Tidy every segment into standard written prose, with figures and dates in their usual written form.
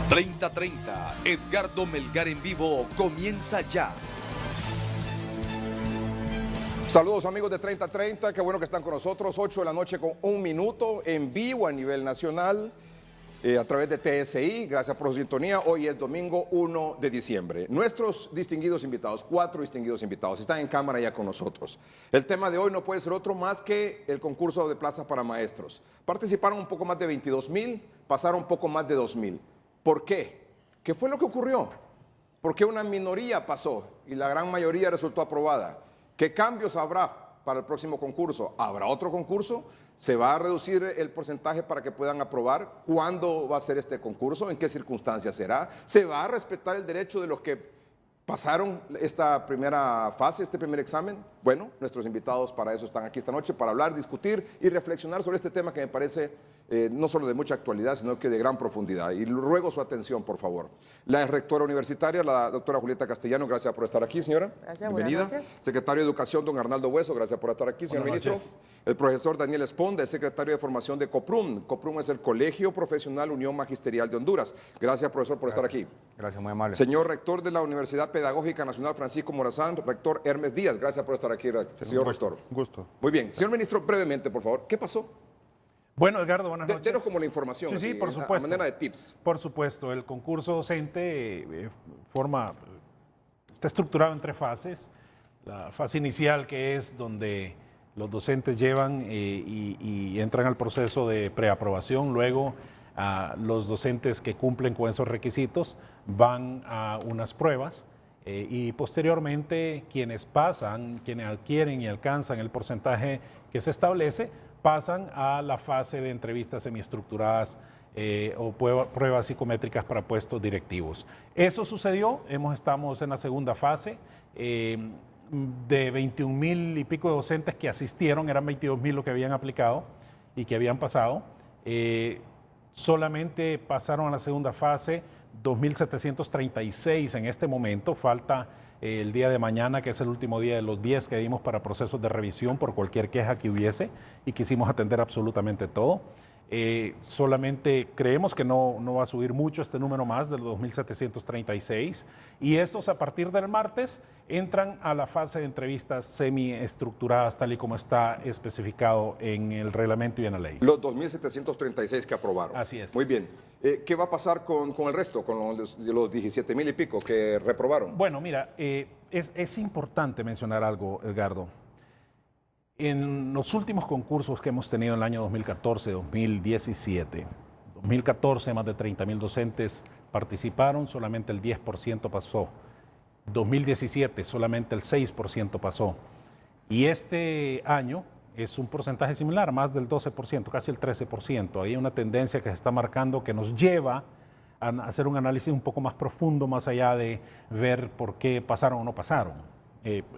30:30, Edgardo Melgar en vivo comienza ya. Saludos amigos de 30:30, qué bueno que están con nosotros, 8 de la noche con 1 minuto, en vivo a nivel nacional, a través de TSI, gracias por su sintonía. Hoy es domingo 1 de diciembre. Nuestros distinguidos invitados, 4 distinguidos invitados, están en cámara ya con nosotros. El tema de hoy no puede ser otro más que el concurso de plazas para maestros. Participaron un poco más de 22,000, pasaron un poco más de 2,000. ¿Por qué? ¿Qué fue lo que ocurrió? ¿Por qué una minoría pasó y la gran mayoría resultó aprobada? ¿Qué cambios habrá para el próximo concurso? ¿Habrá otro concurso? ¿Se va a reducir el porcentaje para que puedan aprobar? ¿Cuándo va a ser este concurso? ¿En qué circunstancias será? ¿Se va a respetar el derecho de los que pasaron esta primera fase, este primer examen? Bueno, nuestros invitados para eso están aquí esta noche, para hablar, discutir y reflexionar sobre este tema que me parece no solo de mucha actualidad, sino que de gran profundidad. Y ruego su atención, por favor. La rectora universitaria, la doctora Julieta Castellano, gracias por estar aquí, señora. Gracias, bienvenida. buenas noches. Secretario de Educación, don Arnaldo Hueso, gracias por estar aquí, señor ministro. El profesor Daniel Esponda, es secretario de Formación de COPRUM. COPRUM es el Colegio Profesional Unión Magisterial de Honduras. Gracias, profesor, por estar aquí. Gracias, muy amable. Señor rector de la Universidad Pedagógica Nacional Francisco Morazán, rector Hermes Díaz, gracias por estar aquí, señor rector. Gusto. Muy bien. Señor ministro, brevemente, por favor, ¿qué pasó? Bueno, Edgardo, buenas noches. Denos como la información, Sí, así, por supuesto. a manera de tips. Por supuesto, el concurso docente está estructurado en 3 fases. La fase inicial, que es donde los docentes llevan y entran al proceso de preaprobación. Luego, los docentes que cumplen con esos requisitos van a unas pruebas y posteriormente quienes pasan, quienes adquieren y alcanzan el porcentaje que se establece, pasan a la fase de entrevistas semiestructuradas o pruebas psicométricas para puestos directivos. Eso sucedió, estamos en la segunda fase, de 21,000 y pico de docentes que asistieron, eran 22,000 los que habían aplicado y que habían pasado. Solamente pasaron a la segunda fase 2,736 en este momento, falta el día de mañana, que es el último día de los 10 que dimos para procesos de revisión por cualquier queja que hubiese y quisimos atender absolutamente todo. Solamente creemos que no va a subir mucho este número más de los 2,736 y estos a partir del martes entran a la fase de entrevistas semiestructuradas tal y como está especificado en el reglamento y en la ley. Los 2,736 que aprobaron. Así es. Muy bien. ¿Qué va a pasar con el resto, con los 17,000 y pico que reprobaron? Bueno, mira, es importante mencionar algo, Edgardo. En los últimos concursos que hemos tenido en el año 2014, 2017, 2014 más de 30,000 docentes participaron, solamente el 10% pasó. 2017 solamente el 6% pasó. Y este año es un porcentaje similar, más del 12%, casi el 13%. Hay una tendencia que se está marcando que nos lleva a hacer un análisis un poco más profundo, más allá de ver por qué pasaron o no pasaron.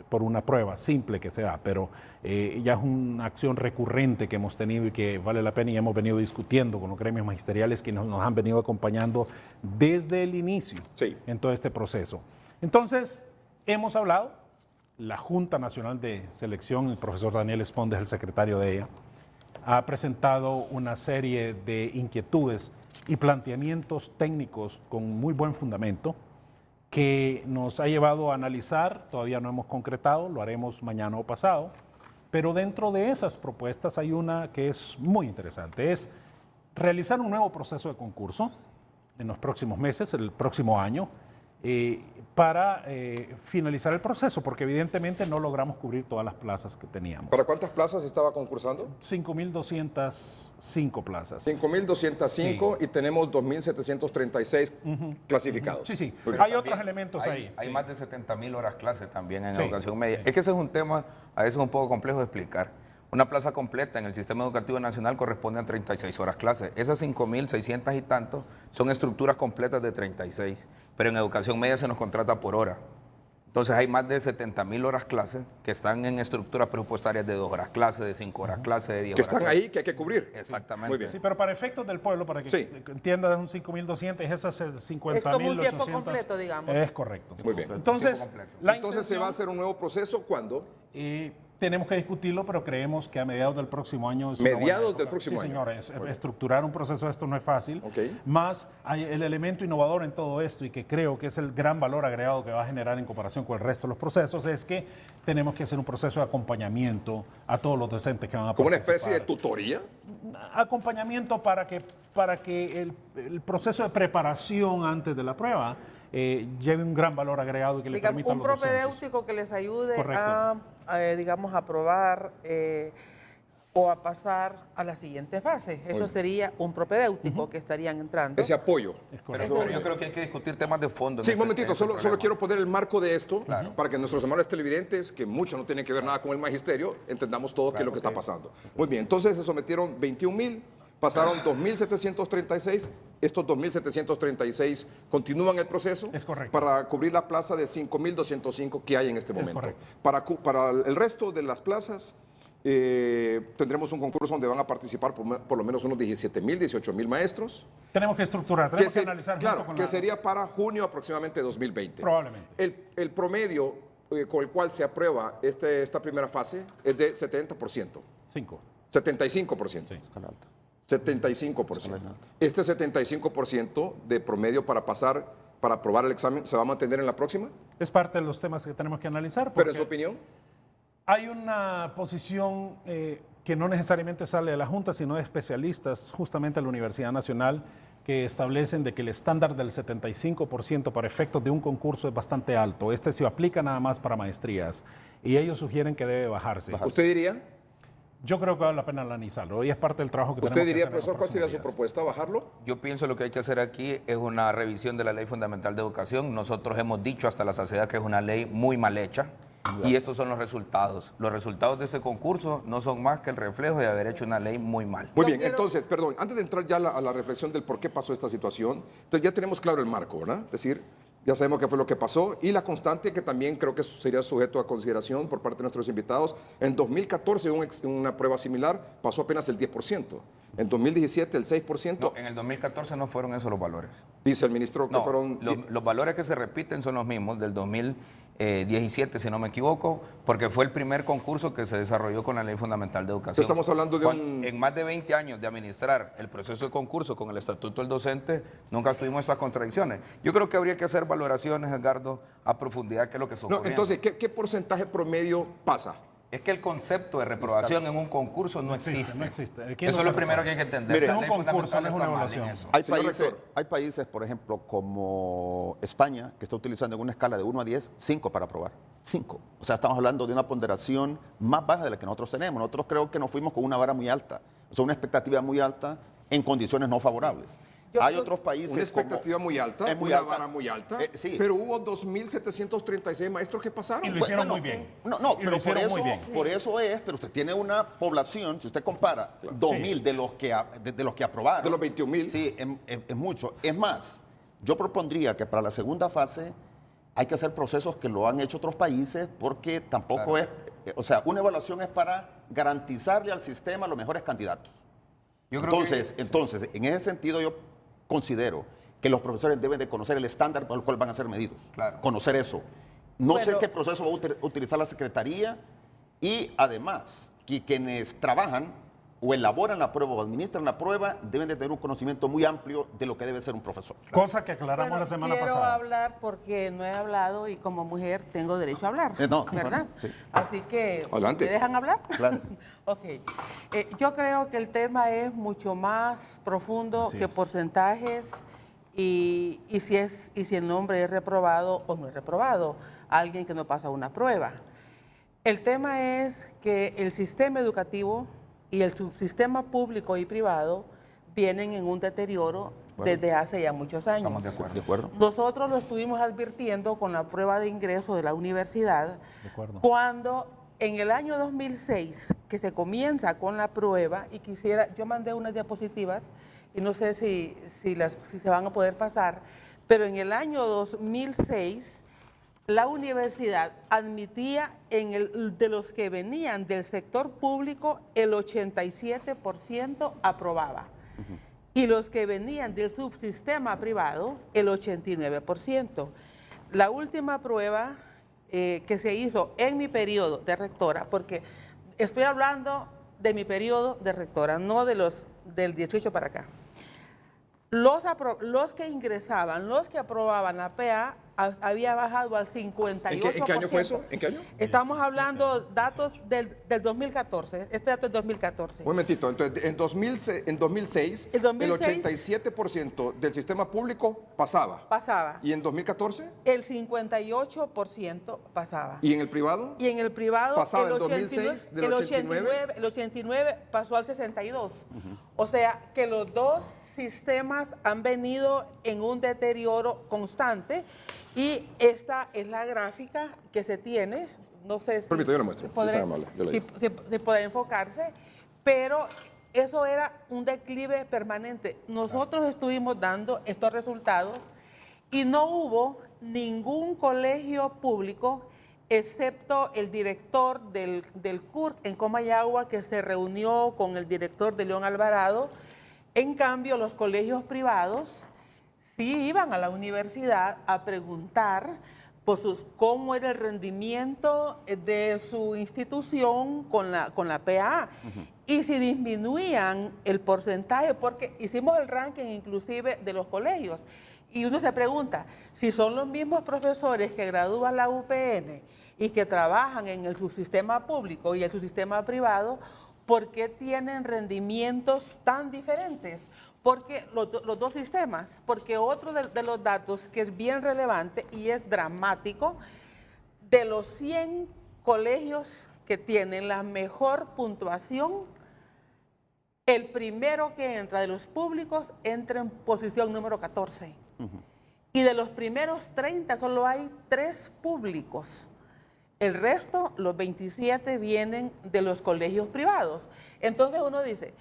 Por una prueba simple que sea, pero ya es una acción recurrente que hemos tenido y que vale la pena y hemos venido discutiendo con los gremios magisteriales que nos han venido acompañando desde el inicio en todo este proceso. Entonces, hemos hablado, la Junta Nacional de Selección, el profesor Daniel Esponda es el secretario de ella, ha presentado una serie de inquietudes y planteamientos técnicos con muy buen fundamento, que nos ha llevado a analizar, todavía no hemos concretado, lo haremos mañana o pasado, pero dentro de esas propuestas hay una que es muy interesante, es realizar un nuevo proceso de concurso en los próximos meses, el próximo año, para finalizar el proceso, porque evidentemente no logramos cubrir todas las plazas que teníamos. ¿Para cuántas plazas estaba concursando? 5,205 plazas. 5,205 y tenemos 2,736 clasificados. Sí. Pero Hay otros elementos ahí. Hay sí. más de 70,000 horas clase también en Sí, educación media. sí. Es que ese es un tema a veces un poco complejo de explicar. Una plaza completa en el sistema educativo nacional corresponde a 36 horas clase. Esas 5,600 y tantos son estructuras completas de 36, pero en educación media se nos contrata por hora. Entonces hay más de 70,000 horas clase que están en estructuras presupuestarias de 2 horas clase, de 5 horas clase, de 10 Que horas están clase. ahí, que hay que cubrir. Exactamente. Muy bien. Sí, pero para efectos del pueblo, para que entiendan, un 5,200 es esas 50,800. Es como un tiempo completo, digamos. Es correcto. Muy bien. Entonces, Tiempo completo. la Entonces se va a hacer un nuevo proceso, ¿cuándo? Tenemos que discutirlo, pero creemos que a mediados del próximo año... Es una buena Mediados época. del próximo Sí, año. señor, estructurar un proceso de esto no es fácil. Ok. Más hay el elemento innovador en todo esto y que creo que es el gran valor agregado que va a generar en comparación con el resto de los procesos, es que tenemos que hacer un proceso de acompañamiento a todos los docentes que van a Como una participar. especie de tutoría. Acompañamiento para que el proceso de preparación antes de la prueba lleve un gran valor agregado y que le Digamos, permita a un los docentes. propedéutico que les ayude Correcto. digamos, a probar o a pasar a la siguiente fase. Eso sería un propedéutico que estarían entrando. Ese apoyo. Es Pero correcto. yo creo que hay que discutir temas de fondo. en Sí, ese- un momentito, en ese solo problema. quiero poner el marco de esto para que nuestros hermanos televidentes, que muchos no tienen que ver nada con el magisterio, entendamos todo qué es lo que está pasando. Muy bien, entonces se sometieron 21,000, pasaron 2,736. Estos 2,736 continúan el proceso. Es correcto. Para cubrir la plaza de 5,205 que hay en este momento. correcto. Para el resto de las plazas, tendremos un concurso donde van a participar por lo menos unos 17,000, 18,000 maestros. Tenemos que estructurar, tenemos que analizar junto Claro, con que la... sería para junio aproximadamente de 2020. Probablemente. El promedio con el cual se aprueba esta primera fase es de 70%, 5. 75%. Sí. 75%. Este 75% de promedio para aprobar el examen, ¿se va a mantener en la próxima? Es parte de los temas que tenemos que analizar. Pero en porque su opinión, hay una posición que no necesariamente sale de la Junta, sino de especialistas, justamente de la Universidad Nacional, que establecen de que el estándar del 75% para efectos de un concurso es bastante alto. Este se aplica nada más para maestrías y ellos sugieren que debe bajarse. ¿usted diría? Yo creo que vale la pena analizarlo y es parte del trabajo que ¿Usted tenemos que diría, hacer en los profesor, cuál sería su próximos días. propuesta? ¿Bajarlo? Yo pienso que lo que hay que hacer aquí es una revisión de la Ley Fundamental de Educación. Nosotros hemos dicho hasta la saciedad que es una ley muy mal hecha. Y estos son los resultados. Los resultados de este concurso no son más que el reflejo de haber hecho una ley muy mal. Muy Yo bien, quiero- entonces, perdón, antes de entrar ya a la reflexión del por qué pasó esta situación, entonces ya tenemos claro el marco, ¿verdad? Es decir, ya sabemos qué fue lo que pasó y la constante que también creo que sería sujeto a consideración por parte de nuestros invitados. En 2014 una prueba similar pasó apenas el 10%. En 2017 el 6%. No, en el 2014 no fueron esos los valores. Dice el ministro que No, fueron... los valores que se repiten son los mismos del 2017, si no me equivoco, porque fue el primer concurso que se desarrolló con la Ley Fundamental de Educación. Estamos hablando de un... En más de 20 años de administrar el proceso de concurso con el Estatuto del Docente, nunca tuvimos esas contradicciones. Yo creo que habría que hacer valoraciones, Edgardo, a profundidad, qué es lo que está No, ocurriendo. entonces, ¿qué porcentaje promedio pasa? Es que el concepto de reprobación en un concurso no existe. No existe. Aquí Eso no es lo se primero reprueba. que hay que entender. Mire, La es un ley concurso, fundamental no es una está mal en evaluación. eso. Señor rector. Hay países, por ejemplo, como España, que está utilizando en una escala de 1 a 10, 5 para aprobar. 5. O sea, estamos hablando de una ponderación más baja de la que nosotros tenemos. Nosotros creo que nos fuimos con una vara muy alta, o sea, una expectativa muy alta en condiciones no favorables. Hay otros países Una expectativa muy alta, es muy una alta. vara muy alta, sí. pero hubo 2,736 maestros que pasaron. Y lo hicieron Bueno, muy bien. No, Y lo pero hicieron muy bien. por eso es, pero usted tiene una población, si usted compara 2,000 de los que aprobaron. De los 21,000. Sí, es mucho. Es más, yo propondría que para la segunda fase hay que hacer procesos que lo han hecho otros países porque tampoco es, o sea, una evaluación es para garantizarle al sistema los mejores candidatos. Yo creo Entonces, en ese sentido yo considero que los profesores deben de conocer el estándar por el cual van a ser medidos. Claro. Conocer eso. No sé Bueno. qué proceso va a utilizar la Secretaría y además que quienes trabajan o elaboran la prueba o administran la prueba deben de tener un conocimiento muy amplio de lo que debe ser un profesor. Cosa que aclaramos Bueno, la semana quiero pasada. hablar porque no he hablado y como mujer tengo derecho a hablar, No, ¿verdad? sí. Así que, Adelante. ¿me dejan hablar? Claro. Ok. Yo creo que el tema es mucho más profundo Así que es. porcentajes y si el nombre es reprobado o no es reprobado, alguien que no pasa una prueba. El tema es que el sistema educativo y el subsistema público y privado vienen en un deterioro desde hace ya muchos años. Estamos de acuerdo. ¿De acuerdo? Nosotros lo estuvimos advirtiendo con la prueba de ingreso de la universidad, De acuerdo. cuando en el año 2006, que se comienza con la prueba, y yo mandé unas diapositivas, y no sé si se van a poder pasar, pero en el año 2006, la universidad admitía de los que venían del sector público, el 87% aprobaba. Y los que venían del subsistema privado, el 89%. La última prueba que se hizo en mi periodo de rectora, porque estoy hablando de mi periodo de rectora, no de del 18 para acá. Los que ingresaban, los que aprobaban la PA, había bajado al 58%. ¿En qué año fue eso? ¿En qué año? Estamos hablando datos del 2014, este dato es 2014. Un momentito, entonces en 2006, el 87% del sistema público pasaba. Pasaba. ¿Y en 2014? El 58% pasaba. ¿Y en el privado? Y en el privado, ¿Pasaba el en 2006 del el 89? El 89 pasó al 62. O sea, que los dos sistemas han venido en un deterioro constante y esta es la gráfica que se tiene. No sé si... Permítame, yo la muestro. podré- Si está amable, yo la digo. si puede enfocarse, pero eso era un declive permanente. Nosotros estuvimos dando estos resultados y no hubo ningún colegio público, excepto el director del CURC en Comayagua, que se reunió con el director de León Alvarado. En cambio, los colegios privados sí iban a la universidad a preguntar por cómo era el rendimiento de su institución con la PA y si disminuían el porcentaje, porque hicimos el ranking inclusive de los colegios. Y uno se pregunta, si son los mismos profesores que gradúan la UPN y que trabajan en el subsistema público y el subsistema privado, ¿por qué tienen rendimientos tan diferentes? Porque los dos sistemas, porque otro de los datos que es bien relevante y es dramático, de los 100 colegios que tienen la mejor puntuación, el primero que entra de los públicos entra en posición número 14. Y de los primeros 30 solo hay 3 públicos. El resto, los 27, vienen de los colegios privados. Entonces uno dice,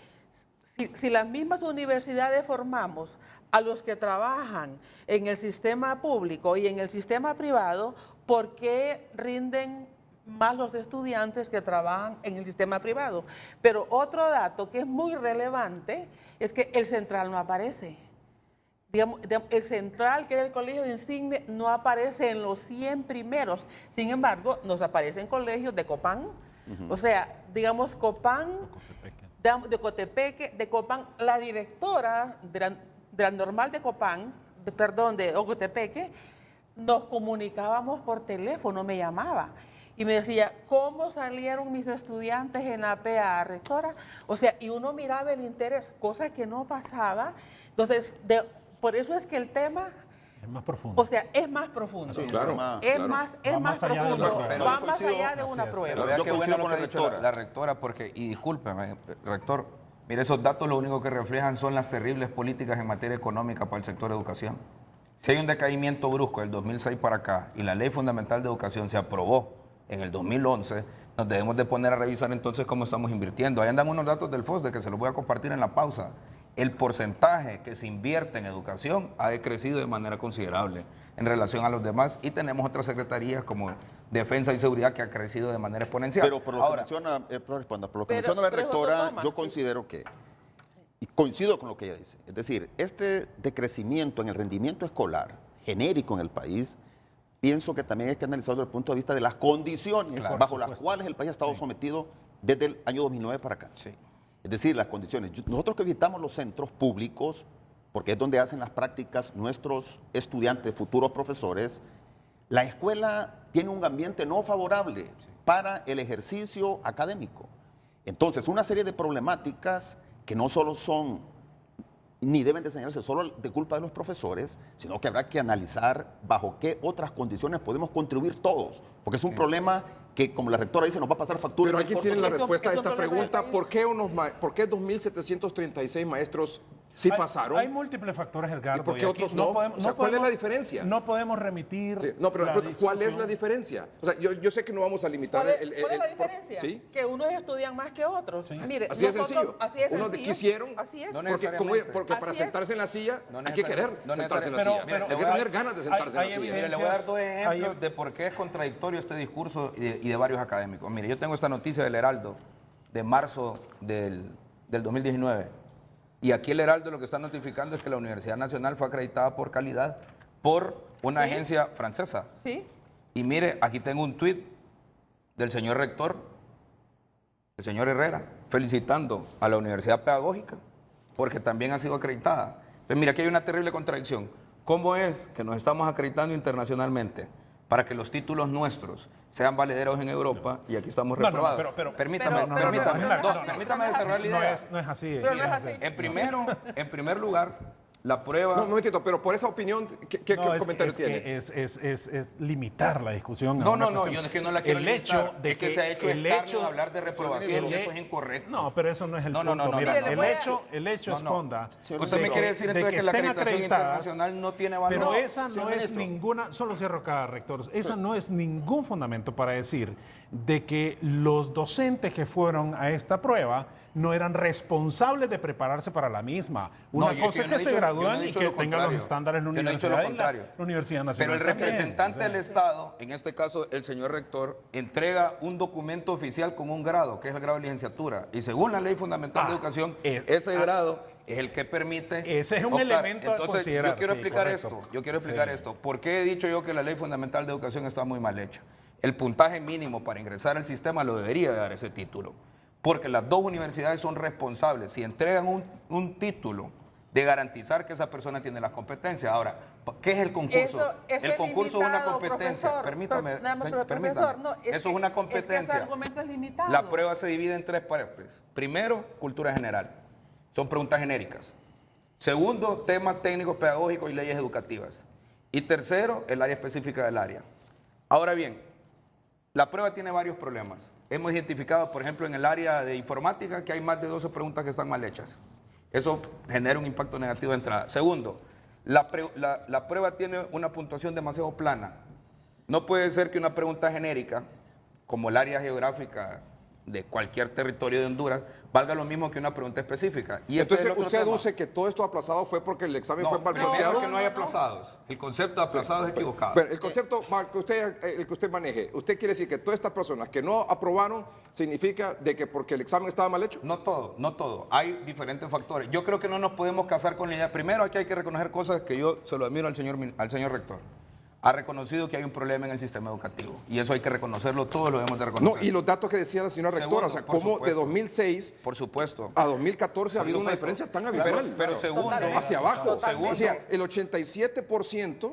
si las mismas universidades formamos a los que trabajan en el sistema público y en el sistema privado, ¿por qué rinden más los estudiantes que trabajan en el sistema privado? Pero otro dato que es muy relevante es que el central no aparece. Digamos, el central, que era el colegio de Insigne, no aparece en los 100 primeros. Sin embargo, nos aparecen colegios de Copán. O sea, digamos, Copán, de Cotepeque, de Copán, la directora de la normal de Copán, de Ocotepeque, nos comunicábamos por teléfono, me llamaba y me decía, ¿cómo salieron mis estudiantes en la PA, rectora? O sea, y uno miraba el interés, cosa que no pasaba. Entonces, por eso es que el tema... Es más profundo. O sea, es más profundo. Sí, claro. Es claro. más Va más allá de profundo, una prueba. va Yo más coincido. allá de una Así es. prueba. Pero vea Yo qué coincido bueno con lo la que ha dicho rectora. la rectora, porque, y discúlpeme, rector, mire, esos datos lo único que reflejan son las terribles políticas en materia económica para el sector de educación. Si hay un decaimiento brusco del 2006 para acá y la Ley Fundamental de Educación se aprobó en el 2011, nos debemos de poner a revisar entonces cómo estamos invirtiendo. Ahí andan unos datos del FOSDE que se los voy a compartir en la pausa. El porcentaje que se invierte en educación ha decrecido de manera considerable en relación a los demás y tenemos otras secretarías como Defensa y Seguridad que ha crecido de manera exponencial. Pero por lo que Ahora, menciona, responda, por lo que Pero- menciona la pero rectora, José yo Tomás, considero que, y coincido con lo que ella dice, es decir, este decrecimiento en el rendimiento escolar genérico en el país, pienso que también hay que analizarlo desde el punto de vista de las condiciones Claro, bajo por las supuesto. cuales el país ha estado sometido desde el año 2009 para acá. sí. Es decir, las condiciones. Nosotros que visitamos los centros públicos, porque es donde hacen las prácticas nuestros estudiantes, futuros profesores, la escuela tiene un ambiente no favorable para el ejercicio académico. Entonces, una serie de problemáticas que no solo son ni deben de enseñarse solo de culpa de los profesores, sino que habrá que analizar bajo qué otras condiciones podemos contribuir todos, porque es un problema que, como la rectora dice, nos va a pasar factura. Pero en el aquí corto tienen la plazo. respuesta a es un esta problema del pregunta. país. ¿Por qué 2.736 maestros sí pasaron? Hay múltiples factores, Edgardo. ¿Y por qué aquí otros no? O sea, ¿cuál es la diferencia? No podemos remitir. Sí, no, pero la ¿cuál es discusión. la diferencia? O sea, yo sé que no vamos a limitar ¿Cuál es la diferencia? ¿Sí? Que unos estudian más que otros. Mire, Así es nosotros- sencillo. Así es Unos sencillo. quisieron, Así es. No porque para Así sentarse en la silla No hay que querer necesariamente. No sentarse en la necesariamente. silla. Pero- Hay que pero tener hay- ganas de sentarse hay en la silla. Mire, le voy a dar dos Hay- ejemplos de por qué es contradictorio este discurso y de varios académicos. Mire, yo tengo esta noticia del Heraldo de marzo del 2019 y aquí el Heraldo lo que está notificando es que la Universidad Nacional fue acreditada por calidad por una Sí. agencia francesa. Sí. Y mire, aquí tengo un tuit del señor rector, el señor Herrera, felicitando a la Universidad Pedagógica, porque también ha sido acreditada. Entonces, mira, aquí hay una terrible contradicción. ¿Cómo es que nos estamos acreditando internacionalmente para que los títulos nuestros sean valederos en Europa y aquí estamos reprobados? Permítame desarrollar la idea. No es así. Pero no es así. En primer lugar, la prueba... No, un momentito, pero por esa opinión, ¿qué No, comentario tiene? es limitar la discusión. No, yo es que no la quiero limitar. De es que se ha hecho el escarnio hecho de hablar de reprobación y eso es incorrecto. No, pero eso no es el No, punto. Mira, Mire, el hecho esconda. Usted me quiere decir entonces que la estén acreditación acreditadas, internacional no tiene valor. Pero esa no Señor es ministro. ninguna, solo cierro acá, rector, esa no es ningún fundamento para decir de que los docentes que fueron a esta prueba no eran responsables de prepararse para la misma. Una cosa es que se gradúen y que tengan los estándares de la universidad y la Universidad Nacional. Pero el también. representante del Estado, en este caso el señor rector, entrega un documento oficial con un grado, que es el grado de licenciatura. Y según la Ley Fundamental de Educación, ese grado es el que permite... Ese es un optar. elemento a Entonces, considerar. yo quiero Sí, explicar correcto. esto. Yo quiero explicar esto. ¿Por qué he dicho yo que la Ley Fundamental de Educación está muy mal hecha? El puntaje mínimo para ingresar al sistema lo debería de dar ese título. Porque las dos universidades son responsables. Si entregan un título de garantizar que esa persona tiene las competencias. Ahora, ¿qué es el concurso? El concurso es una competencia. Permítame. Eso es una competencia. ese argumento es limitado. La prueba se divide en tres partes. Primero, cultura general. Son preguntas genéricas. Segundo, temas técnicos, pedagógicos y leyes educativas. Y tercero, el área específica del área. Ahora bien, la prueba tiene varios problemas. Hemos identificado, por ejemplo, en el área de informática que hay más de 12 preguntas que están mal hechas. Eso genera un impacto negativo de entrada. Segundo, la prueba tiene una puntuación demasiado plana. No puede ser que una pregunta genérica, como el área geográfica de cualquier territorio de Honduras, valga lo mismo que una pregunta específica. Y esto Entonces, es el otro usted tema. deduce que todo esto aplazado fue porque el examen fue mal Primero planteado. que no hay aplazados. El concepto de aplazado es equivocado. Pero el concepto el que usted maneje, ¿usted quiere decir que todas estas personas que no aprobaron significa de que porque el examen estaba mal hecho? No todo, no todo. Hay diferentes factores. Yo creo que no nos podemos casar con la idea. Primero, aquí hay que reconocer cosas que yo se lo admiro al señor rector. Ha reconocido que hay un problema en el sistema educativo. Y eso hay que reconocerlo, todos lo debemos de No, reconocer. y los datos que decía la señora rectora, Segundo, o sea, por cómo de supuesto. 2006 2006 por supuesto. a 2014 ha habido una supuesto. diferencia tan abismal. Pero segundo, hacia abajo. Segundo. O sea, el 87%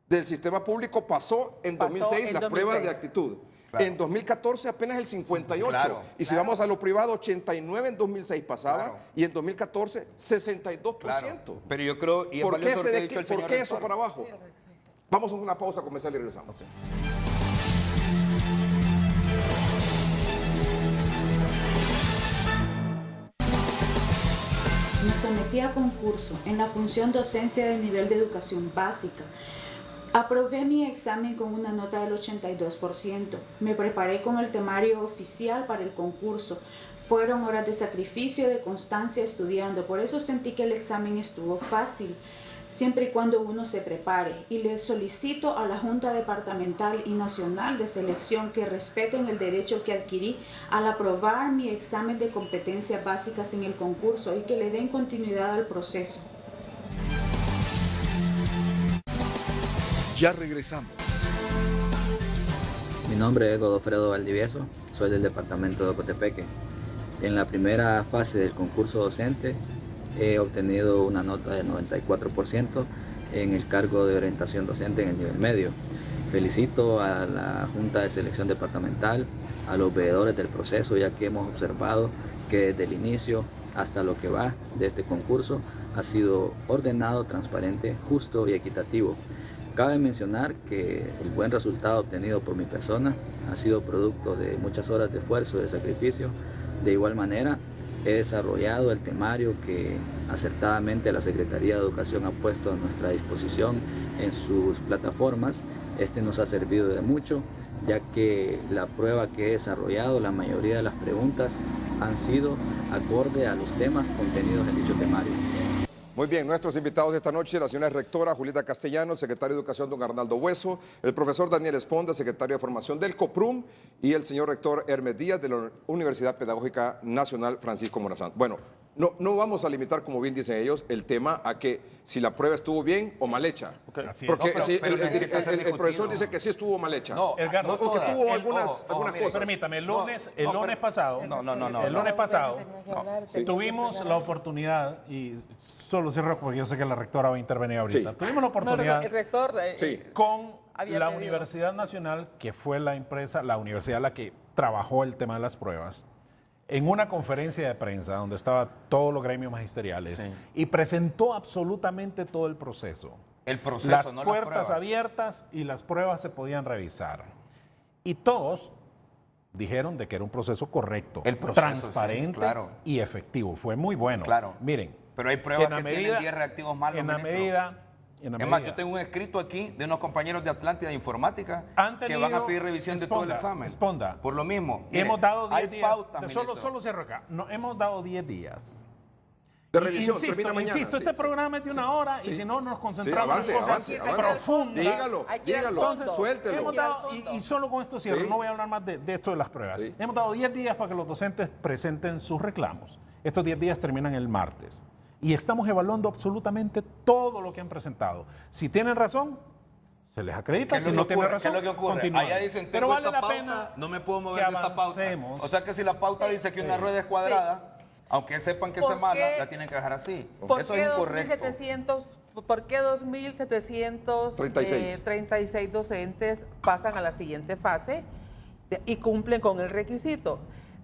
del sistema público pasó en Pasó 2006 en la prueba 2006. de actitud. Claro. En 2014 apenas el 58%. Claro. Y si vamos a lo privado, 89 en 2006 pasaba Claro. y en 2014 62%. Claro. Pero yo creo, y es ¿Por qué, valioso lo que ha dicho el ¿por señor qué eso rector. para abajo? Vamos a una pausa comercial y regresamos. Me sometí a concurso en la función docencia del nivel de educación básica. Aprobé mi examen con una nota del 82%. Me preparé con el temario oficial para el concurso. Fueron horas de sacrificio, de constancia estudiando. Por eso sentí que el examen estuvo fácil, siempre y cuando uno se prepare. Y le solicito a la Junta Departamental y Nacional de Selección que respeten el derecho que adquirí al aprobar mi examen de competencias básicas en el concurso y que le den continuidad al proceso. Ya regresamos. Mi nombre es Godofredo Valdivieso, soy del departamento de Ocotepeque. En la primera fase del concurso docente he obtenido una nota de 94% en el cargo de orientación docente en el nivel medio. Felicito a la Junta de Selección Departamental, a los veedores del proceso, ya que hemos observado que desde el inicio hasta lo que va de este concurso ha sido ordenado, transparente, justo y equitativo. Cabe mencionar que el buen resultado obtenido por mi persona ha sido producto de muchas horas de esfuerzo y de sacrificio. De igual manera, he desarrollado el temario que acertadamente la Secretaría de Educación ha puesto a nuestra disposición en sus plataformas. Este nos ha servido de mucho, ya que la prueba que he desarrollado, la mayoría de las preguntas han sido acorde a los temas contenidos en dicho temario. Muy bien, nuestros invitados esta noche, la señora rectora Julieta Castellano, el secretario de Educación don Arnaldo Hueso, el profesor Daniel Esponda, secretario de Formación del COPRUM, y el señor rector Hermes Díaz de la Universidad Pedagógica Nacional Francisco Morazán. Bueno, no vamos a limitar, como bien dicen ellos, el tema a que si la prueba estuvo bien o mal hecha. Así es. Porque No, pero el necesita ser profesor discutido. dice que sí estuvo mal hecha. No, Edgardo, o que todas. tuvo Ojo, algunas mire, cosas. Permítame, el No, lunes no, lunes pasado, No. el lunes pasado, Sí. tuvimos la oportunidad, y solo cierro porque yo sé que la rectora va a intervenir ahorita, Sí. tuvimos la No, oportunidad el rector Sí. con había la pedido. Universidad Nacional, que fue la empresa, la universidad la que trabajó el tema de las pruebas, en una conferencia de prensa donde estaban todos los gremios magisteriales Sí. y presentó absolutamente todo el proceso. El proceso, Las no las puertas pruebas. abiertas y las pruebas se podían revisar. Y todos dijeron de que era un proceso correcto, El proceso, transparente sí, claro. y efectivo. Fue muy bueno. Claro. Miren. Pero hay pruebas en la que tienen 10 reactivos malos, En la ministro. medida... Es más, yo tengo un escrito aquí de unos compañeros de Atlántida de Informática Han que van a tenido- pedir revisión de todo el responda, examen. responda. Por lo mismo. Mire, Hemos dado 10 hay días. pautas, ministro. Solo cierro acá. No, hemos dado 10 días. De revisión, Insisto, termina mañana. insisto, sí, este sí. programa es de una hora Sí. y si no nos Sí, concentramos avance, en cosas avance. profundas. Dígalo, Hay que ir al dígalo. fondo. Suéltelo. Hemos Ir al dado, fondo. y solo con esto cierro, Sí. no voy a hablar más de esto de las pruebas. Sí. Hemos dado 10 días para que los docentes presenten sus reclamos. Estos 10 días terminan el martes. Y estamos evaluando absolutamente todo lo que han presentado. Si tienen razón, se les acredita. ¿Qué es Si lo no que tienen ocurre? razón, ¿Qué es lo que ocurre? continúan. Allá dicen, pero tengo vale esta la pauta, pena no me puedo mover que de esta pauta. avancemos. O sea que si la pauta dice que una rueda es cuadrada, aunque sepan que ¿Por está mala, qué? la tienen que dejar así. ¿Por Eso qué es incorrecto. 2.736 docentes pasan a la siguiente fase y cumplen con el requisito?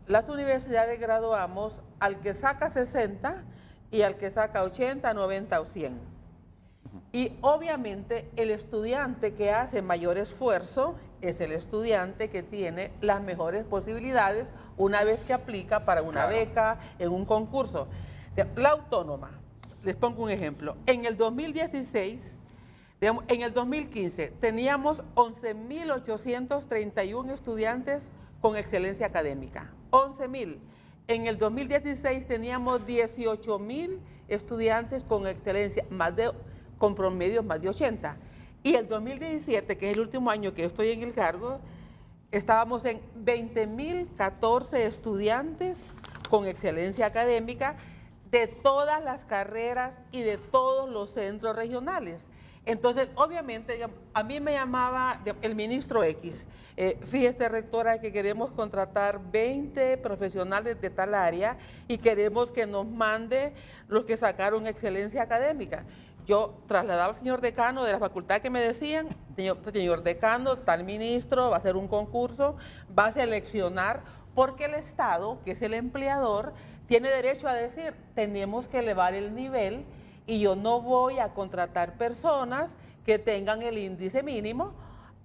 Las universidades graduamos al que saca 60 y al que saca 80, 90 o 100. Y obviamente el estudiante que hace mayor esfuerzo es el estudiante que tiene las mejores posibilidades una vez que aplica para una beca en un concurso. La autónoma, les pongo un ejemplo, en el 2016, digamos, en el 2015 teníamos 11.831 estudiantes con excelencia académica, 11.000. En el 2016 teníamos 18.000 estudiantes con excelencia, con promedios más de 80. Y el 2017, que es el último año que yo estoy en el cargo, estábamos en 20.014 estudiantes con excelencia académica de todas las carreras y de todos los centros regionales. Entonces, obviamente, digamos, a mí me llamaba el ministro X, fíjese, rectora, que queremos contratar 20 profesionales de tal área y queremos que nos mande los que sacaron excelencia académica. Yo trasladaba al señor decano de la facultad que me decían, señor decano, tal ministro, va a hacer un concurso, va a seleccionar, porque el Estado, que es el empleador, tiene derecho a decir, tenemos que elevar el nivel y yo no voy a contratar personas que tengan el índice mínimo,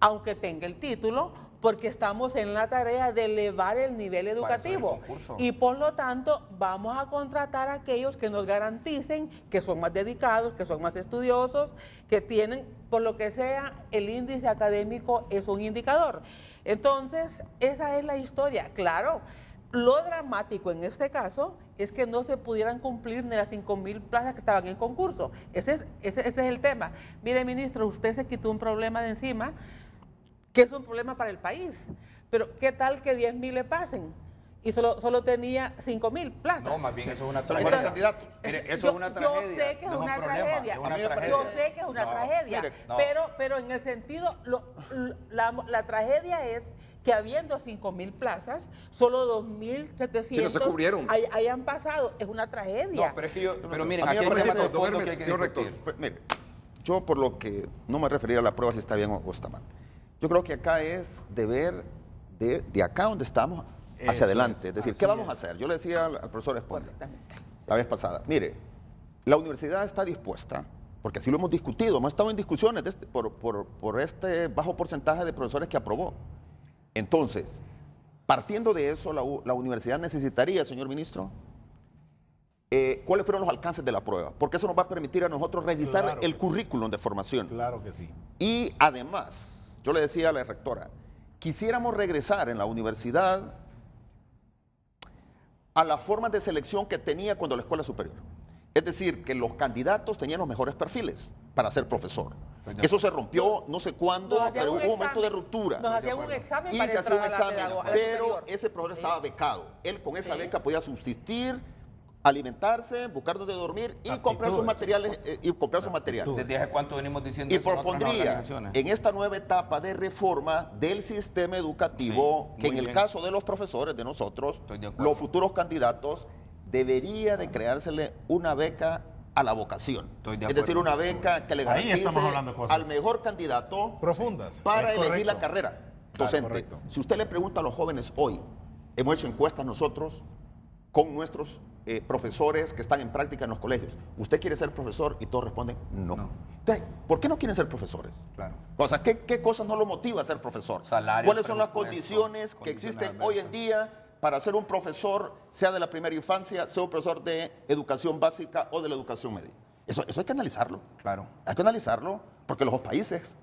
aunque tenga el título, porque estamos en la tarea de elevar el nivel educativo. Y por lo tanto, vamos a contratar a aquellos que nos garanticen que son más dedicados, que son más estudiosos, que tienen, por lo que sea, el índice académico es un indicador. Entonces, esa es la historia. Claro, lo dramático en este caso es que no se pudieran cumplir ni las 5.000 plazas que estaban en concurso. Ese es el tema. Mire, ministro, usted se quitó un problema de encima, que es un problema para el país. Pero, ¿qué tal que 10.000 le pasen? Y solo tenía 5.000 plazas. No, más bien eso es una Son tragedia. buenos candidatos. Mire, eso es una tragedia. Yo sé que es no una problema, tragedia. es una tragedia. Yo sé que es una tragedia. mire, no. Pero en el sentido, la tragedia es que habiendo 5.000 plazas, solo 2.700 Sí, no se cubrieron. hayan pasado. Es una tragedia. No, pero miren, A mí aquí me hay parece- temas de fondo Don que hay que señor rector. discutir. Pues, mire, yo por lo que no me refería a la prueba si está bien o está mal. Yo creo que acá es deber de acá donde estamos hacia Eso adelante. es, Es decir, así ¿qué vamos a es. hacer? Yo le decía al profesor Esponda Correctamente. la vez pasada, mire, la universidad está dispuesta, porque así lo hemos discutido, hemos estado en discusiones por este bajo porcentaje de profesores que aprobó. Entonces, partiendo de eso, la universidad necesitaría, señor ministro, cuáles fueron los alcances de la prueba, porque eso nos va a permitir a nosotros revisar Claro el que sí. currículum de formación. Claro que sí. Y además, yo le decía a la rectora, quisiéramos regresar en la universidad a las formas de selección que tenía cuando la escuela superior. Es decir, que los candidatos tenían los mejores perfiles para ser profesor. Eso se rompió no sé cuándo, Nos hacían pero un hubo un momento de examen. ruptura. Nos hacían un examen Y para se hacía un entrar a la examen, pedagoga- a la pero superior. ese profesor estaba becado. Él con esa Sí. beca podía subsistir alimentarse, buscar donde dormir y comprar sus materiales. ¿Desde hace cuánto venimos diciendo Y eso en otras propondría organizaciones? en esta nueva etapa de reforma del sistema educativo, Sí, que en muy el bien. caso de los profesores, de nosotros, Estoy de acuerdo. los futuros candidatos, debería de creársele una beca a la vocación. Estoy de Es decir, acuerdo. una beca que le Ahí garantice estamos hablando de cosas al mejor candidato Profundas. para Es elegir la correcto. carrera docente. correcto. Si usted le pregunta a los jóvenes hoy, hemos hecho encuestas nosotros con nuestros profesores que están en práctica en los colegios. ¿Usted quiere ser profesor? Y todos responden no. No. Entonces, ¿por qué no quieren ser profesores? Claro. O sea, ¿qué cosas no lo motiva a ser profesor? Salario, ¿Cuáles son las presupuesto, condiciones que condiciones existen hoy en adversas. día para ser un profesor, sea de la primera infancia, sea un profesor de educación básica o de la educación media? Eso hay que analizarlo. Claro. Hay que analizarlo porque los países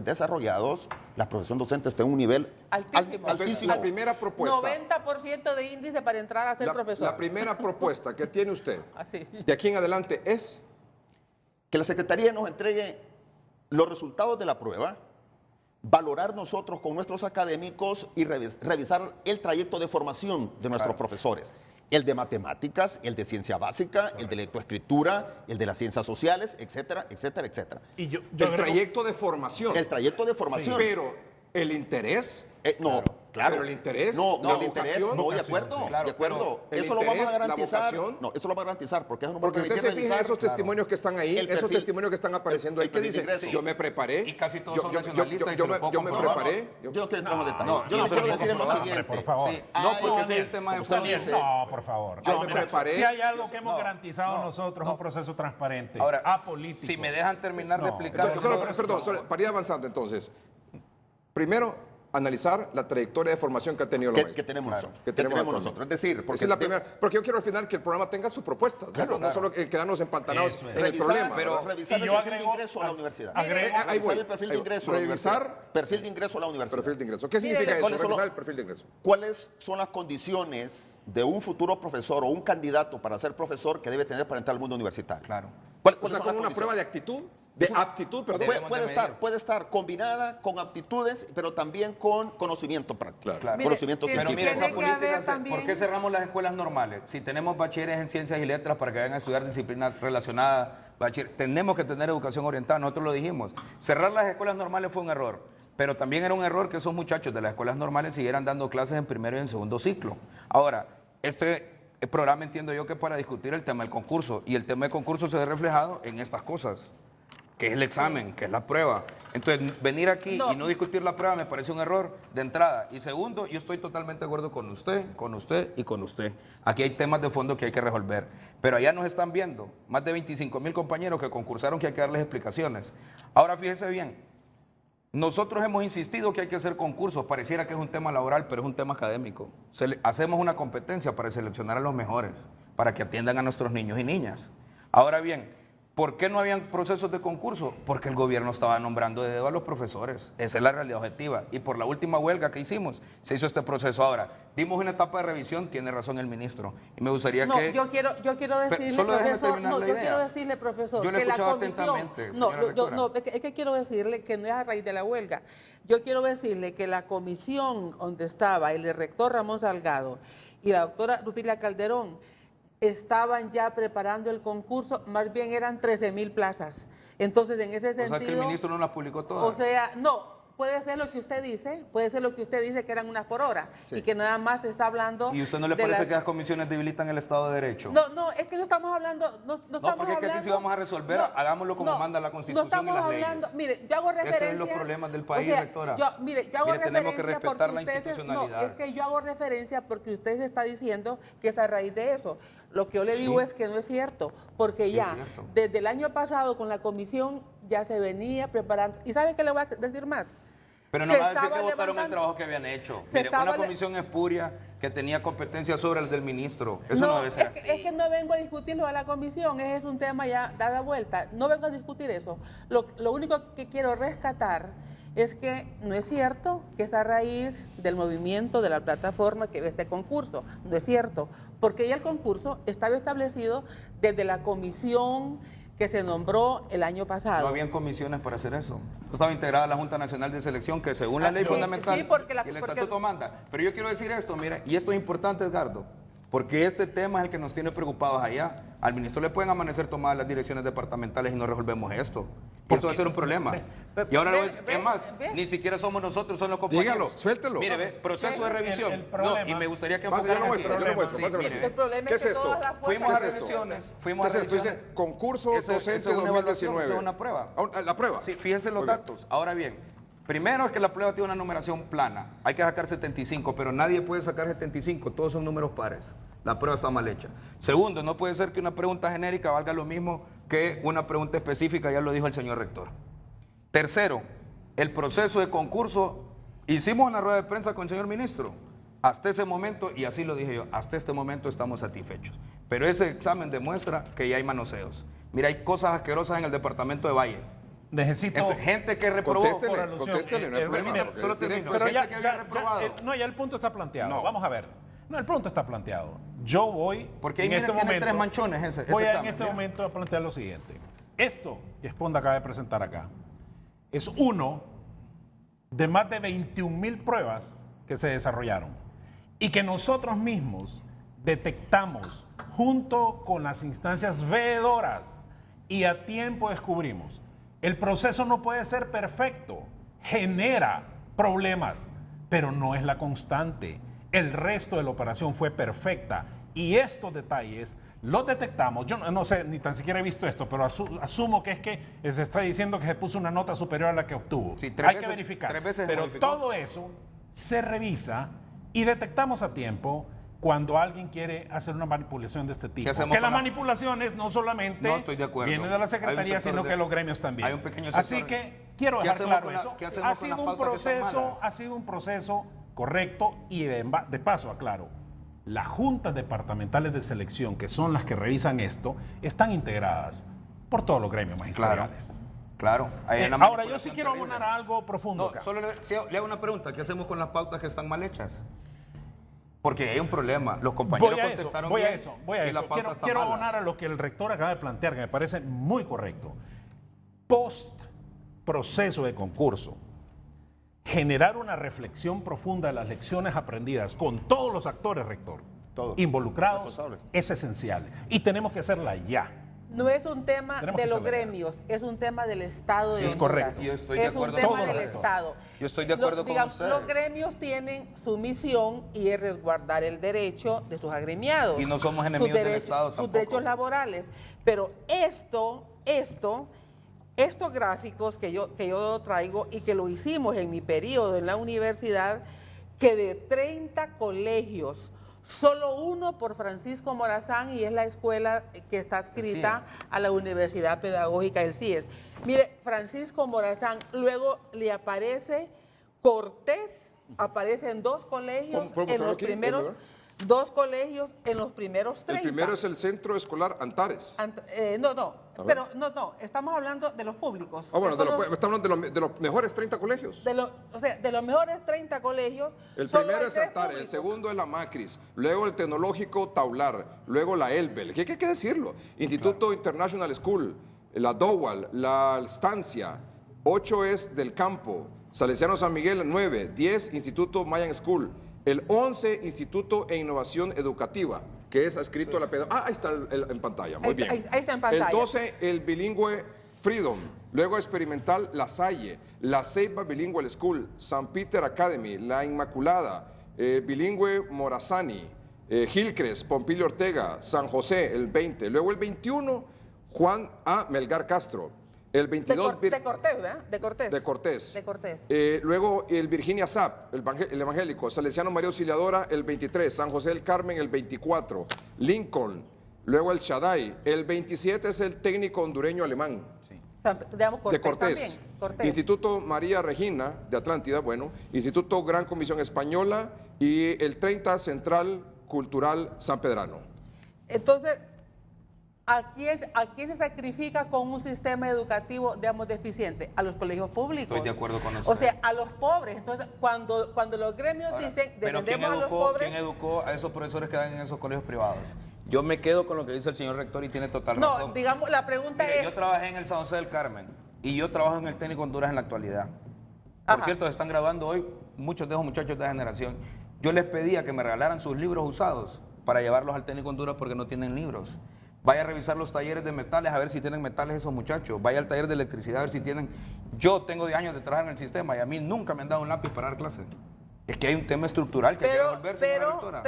desarrollados, la profesión docente está en un nivel Altísimo. altísimo. La primera propuesta. 90% de índice para entrar a ser profesor. La primera propuesta que tiene usted Así. de aquí en adelante es Que la Secretaría nos entregue los resultados de la prueba, valorar nosotros con nuestros académicos y revisar el trayecto de formación de nuestros profesores. El de matemáticas, el de ciencia básica, el de lectoescritura, el de las ciencias sociales, etcétera, etcétera, etcétera. Y yo el agrego- trayecto de formación. El trayecto de formación. Pero el interés, No, claro. Pero el interés, No, la el interés, vocación, no, de vocación, acuerdo, sí. Claro, de acuerdo. pero el Eso lo vamos a interés, la garantizar. vocación. No, eso lo vamos a garantizar porque eso nos va a porque usted permitir se fija en revisar. esos testimonios que están ahí, El esos perfil- testimonios que están apareciendo ahí, el que perfil de dicen, ingreso. yo me preparé. Y casi todos son nacionalistas y yo se lo puedo yo me comprobar. preparé. Yo no quiero entrar en los detalles. no, yo lo no que se quiero lo decir es lo puedo Hombre, siguiente. por favor. Sí, no, porque Ay, ese es el tema de como usted fondo. dice, No, por favor. Yo No, me mira, preparé. Si hay algo que hemos No, garantizado no, nosotros, no. un proceso transparente, Ahora, apolítico. si me dejan terminar de No. explicar... Entonces, perdón, para ir avanzando entonces. Primero, analizar la trayectoria de formación que ha tenido los que maestros. tenemos Claro, nosotros. que Que tenemos tenemos actualmente. nosotros. Es decir, Esa porque es la primera, porque yo quiero al final que el programa tenga su propuesta, no solo quedarnos empantanados Eso es. en el revisar, problema. pero- revisar y el yo perfil de agrego- ingreso a la universidad. agrego- Revisar ahí voy, el perfil de ahí voy. ingreso a la Revisar- universidad. Perfil de ingreso a la universidad. Perfil de ingreso. ¿Qué Mire, significa eso? ¿cuáles son Revisar los- el perfil de ingreso. ¿Cuáles son las condiciones de un futuro profesor o un candidato para ser profesor que debe tener para entrar al mundo universitario? Claro. O ¿Cuáles sea, son con las una prueba de condiciones? actitud, de aptitud, perdón. Debemos de medir. Puede estar combinada con aptitudes, pero también con conocimiento práctico. Claro. Conocimiento Mire, Pero científico. mira, esa Tiene que haber política, también- ¿por qué cerramos las escuelas normales? Si tenemos bachilleres en ciencias y letras para que vayan a estudiar disciplinas relacionadas, tenemos que tener educación orientada, nosotros lo dijimos. Cerrar las escuelas normales fue un error, pero también era un error que esos muchachos de las escuelas normales siguieran dando clases en primero y en segundo ciclo. Ahora, este programa entiendo yo que es para discutir el tema del concurso, y el tema del concurso se ve reflejado en estas cosas, que es el examen, que es la prueba. Entonces, venir aquí No. y no discutir la prueba me parece un error de entrada. Y segundo, yo estoy totalmente de acuerdo con usted y con usted. Aquí hay temas de fondo que hay que resolver. Pero allá nos están viendo más de 25,000 compañeros que concursaron, que hay que darles explicaciones. Ahora, fíjese bien, nosotros hemos insistido que hay que hacer concursos. Pareciera que es un tema laboral, pero es un tema académico. Hacemos una competencia para seleccionar a los mejores, para que atiendan a nuestros niños y niñas. Ahora bien, ¿por qué no habían procesos de concurso? Porque el gobierno estaba nombrando de dedo a los profesores. Esa es la realidad objetiva. Y por la última huelga que hicimos, se hizo este proceso. Ahora, dimos una etapa de revisión, tiene razón el ministro. Y me gustaría No, que... yo quiero decirle, solo déjeme profesor, terminar no, la yo idea. quiero decirle, profesor, Yo le he que la escuchado comisión, atentamente, no, señora rectora. no, es que quiero decirle que no es a raíz de la huelga. Yo quiero decirle que la comisión donde estaba el rector Ramón Salgado y la doctora Rutilia Calderón estaban ya preparando el concurso, más bien eran 13,000 plazas. Entonces, en ese O sentido... sea, que el ministro no las publicó todas. O sea, no, puede ser lo que usted dice, que eran unas por hora, Sí. y que nada más se está hablando... ¿Y usted no le de parece las- que las comisiones debilitan el Estado de Derecho? No, es que no estamos hablando... No, estamos porque es que aquí hablando- sí vamos a resolver, hagámoslo como manda la Constitución no estamos y las hablando, leyes. Mire, yo hago referencia... Ese es los problemas del país, o sea, rectora. yo hago Mire, tenemos que referencia respetar porque la usted institucionalidad. No, es que yo hago referencia porque usted se está diciendo que es a raíz de eso. Lo que yo le digo Sí. es que no es cierto, porque Sí, ya, es cierto. desde el año pasado con la comisión ya se venía preparando. ¿Y sabe qué le voy a decir más? Pero no Se va a decir que estaba votaron el levantando- trabajo que habían hecho. Se Mire, una estaba comisión espuria que tenía competencia sobre el del ministro. Eso no debe ser es así. que, es que no vengo a discutirlo a la comisión, ese es un tema ya dada vuelta. No vengo a discutir eso. Lo único que quiero rescatar es que no es cierto que es a raíz del movimiento de la plataforma que ve este concurso. No es cierto, porque ya el concurso estaba establecido desde la comisión que se nombró el año pasado. No habían comisiones para hacer eso. Estaba integrada la Junta Nacional de Selección, que según la ley sí, fundamental sí, porque y el estatuto manda. Pero yo quiero decir esto, mira, y esto es importante, Edgardo. porque este tema es el que nos tiene preocupados allá. Al ministro le pueden amanecer tomadas las direcciones departamentales y no resolvemos esto. Y eso va a ser un problema. Y ahora, es más, ni siquiera somos nosotros, son los compañeros. Dígalo, suéltelo. Mire, ¿ves? Proceso de revisión. el problema- No, y me gustaría que Pase, yo lo enfocaran muestro, aquí. yo lo muestro, Sí, pásame mire, aquí. El problema ¿Qué es es que esto? todas las Fuimos ¿Qué a es esto? revisiones. ¿Qué es esto? Dice concurso Esa docente es una evaluación, 2019. esa es una prueba. La prueba. Sí, fíjense los Muy bien. datos. Ahora bien, primero es que la prueba tiene una numeración plana. Hay que sacar 75, pero nadie puede sacar 75. Todos son números pares. La prueba está mal hecha. Segundo, no puede ser que una pregunta genérica valga lo mismo que una pregunta específica, ya lo dijo el señor rector. Tercero, el proceso de concurso, hicimos una rueda de prensa con el señor ministro. Hasta ese momento, y así lo dije yo, hasta este momento estamos satisfechos. Pero ese examen demuestra que ya hay manoseos. Mira, hay cosas asquerosas en el departamento de Valle. Necesito... Entonces, gente que reprobó. Contéstele, por alusión, contéstele, no hay problema. mire, porque solo tiene- termino. Pero gente que había reprobado. ya el punto está planteado. No. Vamos a ver. No, el punto está planteado. Yo voy Porque ahí en mira, este tiene momento, 3 manchones ese voy examen, en este mira. momento a plantear lo siguiente. Esto que Esponda acaba de presentar acá es uno de más de 21,000 pruebas que se desarrollaron y que nosotros mismos detectamos junto con las instancias veedoras y a tiempo descubrimos. El proceso no puede ser perfecto, genera problemas, pero no es la constante. El resto de la operación fue perfecta y estos detalles los detectamos. Yo no sé, ni tan siquiera he visto esto, pero asumo que es que se está diciendo que se puso una nota superior a la que obtuvo. Sí, tres Hay veces- que verificar. 3 veces Pero modificó. todo eso se revisa y detectamos a tiempo cuando alguien quiere hacer una manipulación de este tipo. ¿Qué hacemos Que con las manipulaciones no solamente No estoy de acuerdo. vienen de la Hay un Secretaría, sector sino de- que los gremios también. hay un pequeño Así sector. que quiero ¿Qué dejar hacemos claro con la- eso. qué Ha hacemos con sido las un pautas que están proceso, malas? ha sido un proceso correcto y de paso aclaro. Las juntas departamentales de selección, que son las que revisan esto, están integradas por todos los gremios magisteriales. Claro. Hay una Ahora, yo sí manipulación quiero terrible. abonar a algo profundo No, acá. solo le hago una pregunta. ¿Qué hacemos con las pautas que están mal hechas? Porque hay un problema. Los compañeros Voy a eso, contestaron voy a bien eso, voy a y la eso. pauta está Quiero mala. abonar a lo que el rector acaba de plantear, que me parece muy correcto. Post proceso de concurso, generar una reflexión profunda de las lecciones aprendidas con todos los actores, rector, Todos. involucrados, Responsables. es esencial. Y tenemos que hacerla ya. No es un tema Tenemos de que los saber. gremios, es un tema del Estado de Sí, es Honduras. correcto. Yo estoy de es un acuerdo tema con del ustedes. Estado. Yo estoy de acuerdo con ustedes. Los gremios tienen su misión y es resguardar el derecho de sus agremiados. Y no somos enemigos del Estado Sus tampoco. derechos laborales. Pero estos gráficos que yo traigo y que lo hicimos en mi periodo en la universidad, que de 30 colegios, solo uno por Francisco Morazán, y es la escuela que está adscrita a la Universidad Pedagógica del CIES. Mire, Francisco Morazán, luego le aparece Cortés, aparece en 2 colegios, ¿Puedo en mostrarlo los aquí? primeros, ¿Puedo 2 colegios en los primeros 30. El primero es el Centro Escolar Antares. No, estamos hablando de los públicos. Ah, bueno, que son estamos hablando de los mejores 30 colegios. de los mejores 30 colegios. El solo primero hay es 3 Antares, el públicos. segundo es la Macris, luego el Tecnológico Taular, luego la Elbel, ¿qué hay que decirlo? Instituto International School, la Dowal, la Estancia, 8 es del Campo, Salesiano San Miguel 9, 10 Instituto Mayan School, el 11 Instituto e Innovación Educativa, que es adscrito a la pedagogía. Ahí está en pantalla, muy Ahí está- bien. ahí está en pantalla. El 12 el bilingüe Freedom, luego experimental La Salle, la Ceiba Bilingual School, San Peter Academy, la Inmaculada, bilingüe Morazani, Gilcres, Pompilio Ortega, San José, el 20, luego el 21 Juan A. Melgar Castro, el 22 de Cortés, ¿verdad? De Cortés. de Cortés. De Cortés. Luego el Virginia Zap, el evangélico, Salesiano María Auxiliadora, el 23, San José del Carmen, el 24, Lincoln, luego el Shaddai, el 27 es el técnico hondureño alemán, Digamos, Cortés de Cortés. también. Cortés. Instituto María Regina, de Atlántida, bueno, Instituto Gran Comisión Española y el 30 Central Cultural San Pedrano. Entonces, ¿a quién se sacrifica con un sistema educativo, digamos, deficiente? A los colegios públicos. Estoy de acuerdo con usted. O sea, a los pobres. Entonces, cuando los gremios Ahora, dicen, pero defendemos a los pobres... ¿quién educó a esos profesores que dan en esos colegios privados? Yo me quedo con lo que dice el señor rector y tiene total No, razón. digamos, la pregunta Mire, es... yo trabajé en el San José del Carmen y yo trabajo en el Técnico Honduras en la actualidad. Por Ajá. cierto, se están graduando hoy muchos de esos muchachos de esa generación. Yo les pedía que me regalaran sus libros usados para llevarlos al técnico Honduras porque no tienen libros. Vaya a revisar los talleres de metales a ver si tienen metales esos muchachos. Vaya al taller de electricidad a ver si tienen... Yo tengo 10 años de trabajar en el sistema y a mí nunca me han dado un lápiz para dar clases. Es que hay un tema estructural que hay que resolver, señora rectora.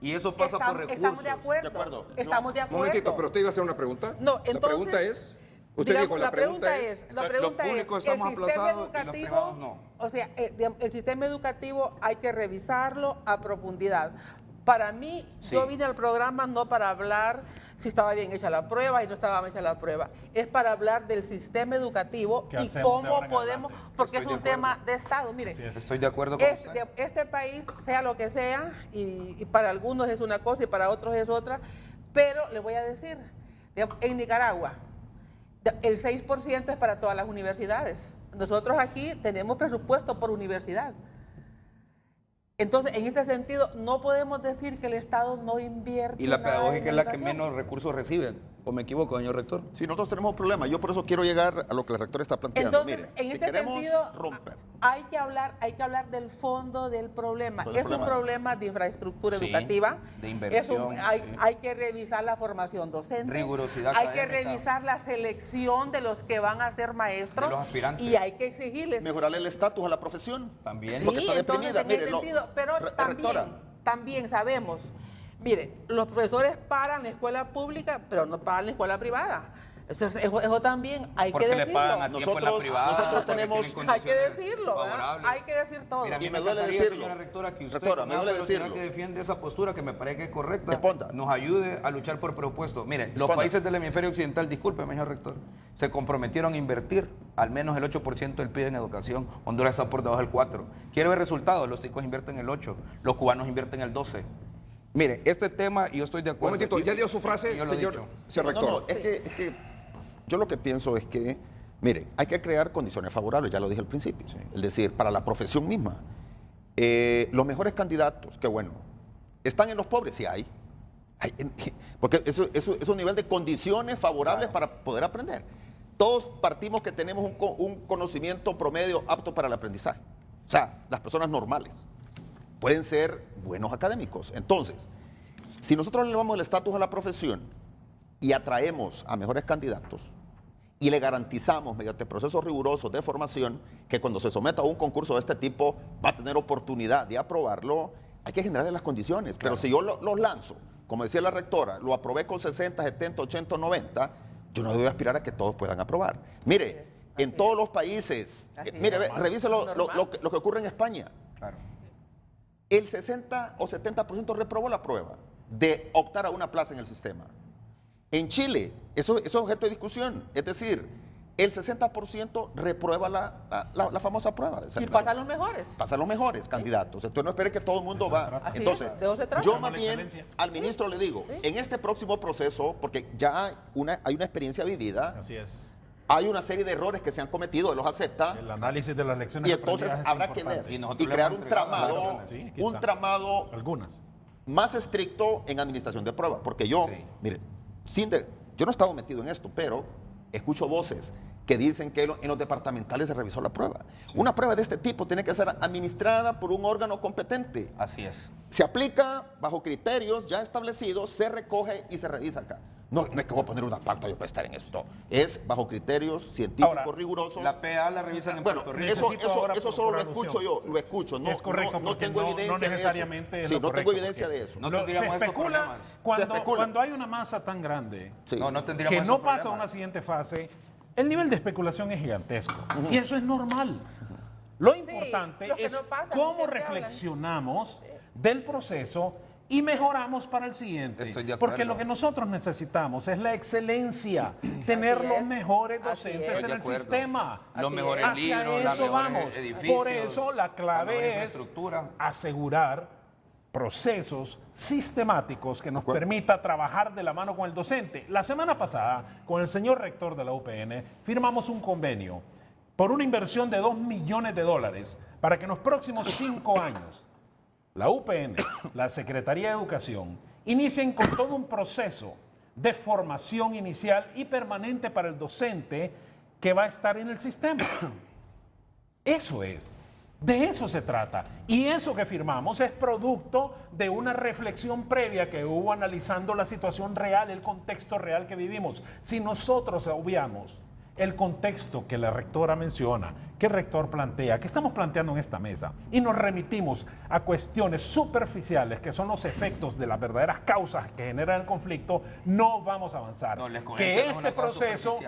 Y eso pasa por recursos. Estamos de acuerdo. Estamos de acuerdo. Un momentito, pero usted iba a hacer una pregunta. No, entonces, la pregunta es... Usted dijo, la pregunta es... La pregunta los públicos estamos aplazados y los privados no. O sea, el sistema educativo hay que revisarlo a profundidad. Para mí, Sí. yo vine al programa no para hablar si estaba bien hecha la prueba y no estaba bien hecha la prueba. Es para hablar del sistema educativo ¿Qué y hacemos de cómo ahora en podemos, adelante? porque Estoy es un de tema acuerdo. de Estado. Mire, Así es. Estoy de acuerdo con usted. este país, sea lo que sea, y para algunos es una cosa y para otros es otra, pero le voy a decir, digamos, en Nicaragua, el 6% es para todas las universidades. Nosotros aquí tenemos presupuesto por universidad. Entonces, en este sentido, no podemos decir que el Estado no invierte. Y la nada pedagógica en es la que educación. menos recursos recibe. ¿O me equivoco, señor rector? Sí, nosotros tenemos un problema. Yo por eso quiero llegar a lo que el rector está planteando. Entonces, Mire, en si este queremos sentido, romper. hay que hablar del fondo del problema. Del Es un problema. problema de infraestructura Sí, educativa. de inversión, sí. Hay que revisar la formación docente. Rigurosidad Hay que académica. revisar la selección de los que van a ser maestros. De los aspirantes. Y hay que exigirles. Mejorarle el estatus a la profesión. También. Porque está entonces, deprimida. en Mire, ese sentido, pero rectora, también sabemos, mire, los profesores pagan la escuela pública, pero no pagan la escuela privada. Eso también hay Porque que le decirlo. pagan a tiempo en la privada. nosotros porque tenemos- tienen Hay que condiciones decirlo, ¿verdad? favorables. Hay que decir todo. Mira, a mí Y me duele encantaría, decirlo. señora rectora, que usted, Rectora, con me una duele velocidad decirlo. que defiende esa postura, que me parece que es correcta, Responda. nos ayude a luchar por presupuesto. Mire, los Responda. países del hemisferio occidental, discúlpeme, señor rector, se comprometieron a invertir al menos el 8% del PIB en educación. Honduras está por debajo del 4%. ¿Quiere ver resultados? Los ticos invierten el 8%, los cubanos invierten el 12%. Mire, este tema, y yo estoy de Un acuerdo. momentito, ¿ya dio su frase, Yo lo he señor dicho. rector? es que yo lo que pienso es que, mire, hay que crear condiciones favorables, ya lo dije al principio. Es decir, para la profesión misma. Los mejores candidatos, qué bueno, ¿están en los pobres? Sí hay. Porque eso es un nivel de condiciones favorables para poder aprender. Todos partimos que tenemos un conocimiento promedio apto para el aprendizaje. O sea, las personas normales pueden ser buenos académicos. Entonces, si nosotros le elevamos el estatus a la profesión y atraemos a mejores candidatos y le garantizamos mediante procesos rigurosos de formación que cuando se someta a un concurso de este tipo va a tener oportunidad de aprobarlo, hay que generarle las condiciones. Pero si yo los lanzo, como decía la rectora, lo aprobé con 60, 70, 80, 90, yo no debo aspirar a que todos puedan aprobar. Mire, en todos los países, mire, revise lo que ocurre en España. Claro. El 60 o 70% reprobó la prueba de optar a una plaza en el sistema. En Chile, eso es objeto de discusión. Es decir, el 60% reprueba la famosa prueba. De Y pasan los mejores. Pasan los mejores candidatos. Entonces no espere que todo el mundo va. Así Entonces, es, de eso se trata. yo más La bien excelencia. al ministro le digo, en este próximo proceso, porque ya hay una experiencia vivida, Así es. hay una serie de errores que se han cometido, él los acepta. El análisis de las lecciones Y entonces aprendidas es habrá que importante. ver Y y, nosotros le crear hemos un entregado las tramado, lecciones. Sí, aquí un está. tramado Algunas. más estricto en administración de pruebas. Porque yo, Sí. mire, yo no he estado metido en esto, pero escucho voces que dicen que en los departamentales se revisó la prueba. Una prueba de este tipo tiene que ser administrada por un órgano competente. Así es. Se aplica bajo criterios ya establecidos, se recoge y se revisa acá. No es que voy a poner una pauta yo para estar en esto. Es bajo criterios científicos Ahora, rigurosos. La PA la revisan en Bueno, Puerto Rico. Necesito ahora eso por solo lo alusión. escucho yo, lo escucho. No, Es correcto, no porque tengo no evidencia necesariamente de es eso. Sí, lo no tengo correcto, evidencia porque de eso. No se tendríamos estos especula problemas. Se especula. cuando hay una masa tan grande Sí. No tendríamos que esos no pasa a problemas. una siguiente fase, el nivel de especulación es gigantesco. Y eso es normal. Lo importante los que es no pasan, cómo siempre reflexionamos del proceso y mejoramos para el siguiente. Estoy de acuerdo. Porque lo que nosotros necesitamos es la excelencia, tener Así los es. mejores Así docentes es. en De el acuerdo. sistema. Los Así mejores es. Hacia libros, los eso mejores vamos. edificios. Por eso la mejor clave es infraestructura. asegurar procesos sistemáticos que nos permita trabajar de la mano con el docente. La semana pasada, con el señor rector de la UPN, firmamos un convenio por una inversión de $2 millones para que en los próximos 5 años la UPN, la Secretaría de Educación, inicien con todo un proceso de formación inicial y permanente para el docente que va a estar en el sistema. Eso es. De eso se trata. Y eso que firmamos es producto de una reflexión previa que hubo analizando la situación real, el contexto real que vivimos. Si nosotros obviamos el contexto que la rectora menciona, que el rector plantea, que estamos planteando en esta mesa, y nos remitimos a cuestiones superficiales que son los efectos de las verdaderas causas que generan el conflicto, no vamos a avanzar. No, que este proceso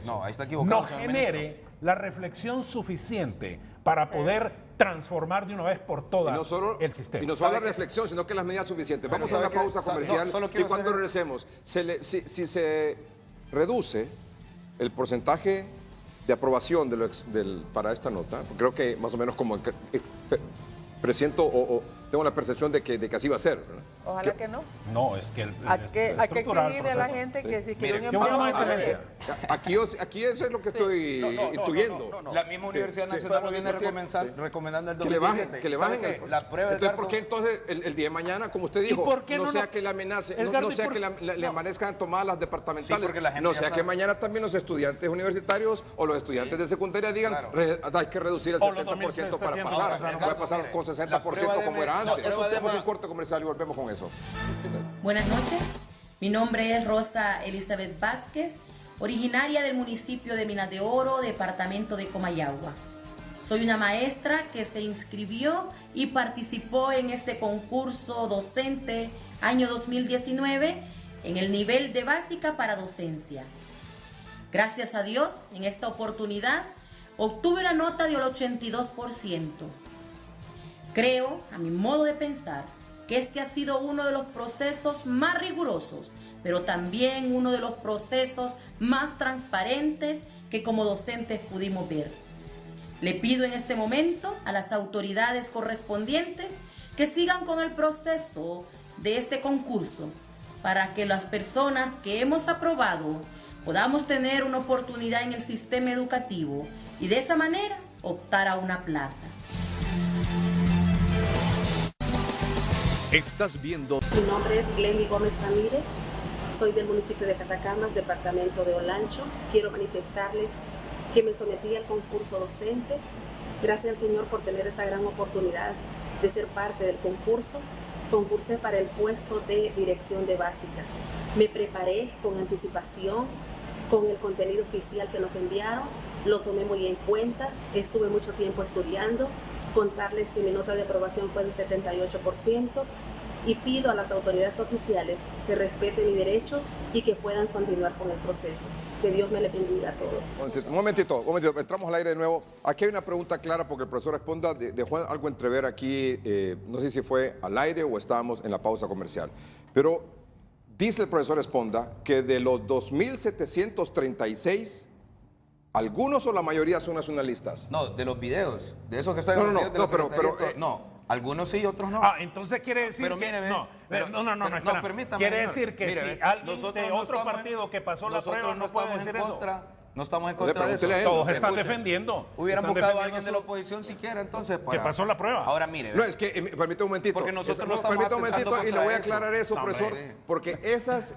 No, ahí está equivocado, nos señor genere ministro. la reflexión suficiente para poder transformar de una vez por todas el sistema. Y no solo la reflexión, sino que las medidas suficientes. Vamos a una pausa comercial y cuando regresemos, si se reduce el porcentaje de aprobación para esta nota, creo que más o menos como presiento o tengo la percepción de que así va a ser, ¿verdad? Ojalá que no. No, es que Hay que exigirle a la gente que si quiere un empleo... Aquí eso es lo que estoy intuyendo. La misma Universidad Nacional nos viene recomendando el Que le 2017. que le bajen. La prueba de entonces, ¿por qué entonces el día de mañana, como usted dijo, por qué no no sea nos- que le amenace, Edgardo, no sea ¿y por- que le amanezcan tomadas las departamentales, Sí, porque la gente no ya sea sabe. que mañana también los estudiantes universitarios o los estudiantes de secundaria digan, claro. hay que reducir el O los 70% para 2000 pasar, claro, no puede pasar mire, con la 60% prueba de como era no, antes. es un Hacemos tema- un corte comercial y volvemos con eso. Buenas noches, mi nombre es Rosa Elizabeth Vázquez, originaria del municipio de Minas de Oro, departamento de Comayagua. Soy una maestra que se inscribió y participó en este concurso docente año 2019 en el nivel de básica para docencia. Gracias a Dios, en esta oportunidad obtuve una nota del 82%. Creo, a mi modo de pensar, que este ha sido uno de los procesos más rigurosos, pero también uno de los procesos más transparentes que como docentes pudimos ver. Le pido en este momento a las autoridades correspondientes que sigan con el proceso de este concurso para que las personas que hemos aprobado podamos tener una oportunidad en el sistema educativo y de esa manera optar a una plaza. Estás viendo Mi nombre es Glendy Gómez Ramírez, soy del municipio de Catacamas, departamento de Olancho. Quiero manifestarles que me sometí al concurso docente. Gracias al Señor por tener esa gran oportunidad de ser parte del concurso. Concursé para el puesto de dirección de básica. Me preparé con anticipación, con el contenido oficial que nos enviaron, lo tomé muy en cuenta, estuve mucho tiempo estudiando. Contarles que mi nota de aprobación fue del 78% y pido a las autoridades oficiales se respete mi derecho y que puedan continuar con el proceso. Que Dios me le bendiga a todos. Un momentito, entramos al aire de nuevo. Aquí hay una pregunta clara porque el profesor Esponda dejó algo entrever aquí, no sé si fue al aire o estábamos en la pausa comercial, pero dice el profesor Esponda que de los 2.736, algunos o la mayoría son nacionalistas. No, de los videos. De esos que están No, en no, los videos de no, la pero- Secretaría, no, algunos sí, otros no. Entonces quiere decir Pero que mire, ve, no, pero- no, pero permítame, quiere señor. decir que Mire, si ve, alguien nosotros de no otro estamos partido que pasó la nosotros prueba no puede estamos decir en eso. contra, no estamos en Oye, contra de eso. pregúntele a él. Todos están Escuche, defendiendo. Hubieran Están buscado a defendiendo alguien de la oposición siquiera, entonces que para... pasó la prueba. Ahora mire, No, ve, es que, permítame un momentito. Porque nosotros no estamos permítame un atentando momentito y le voy a contra aclarar eso, eso. No, profesor, hombre. porque esas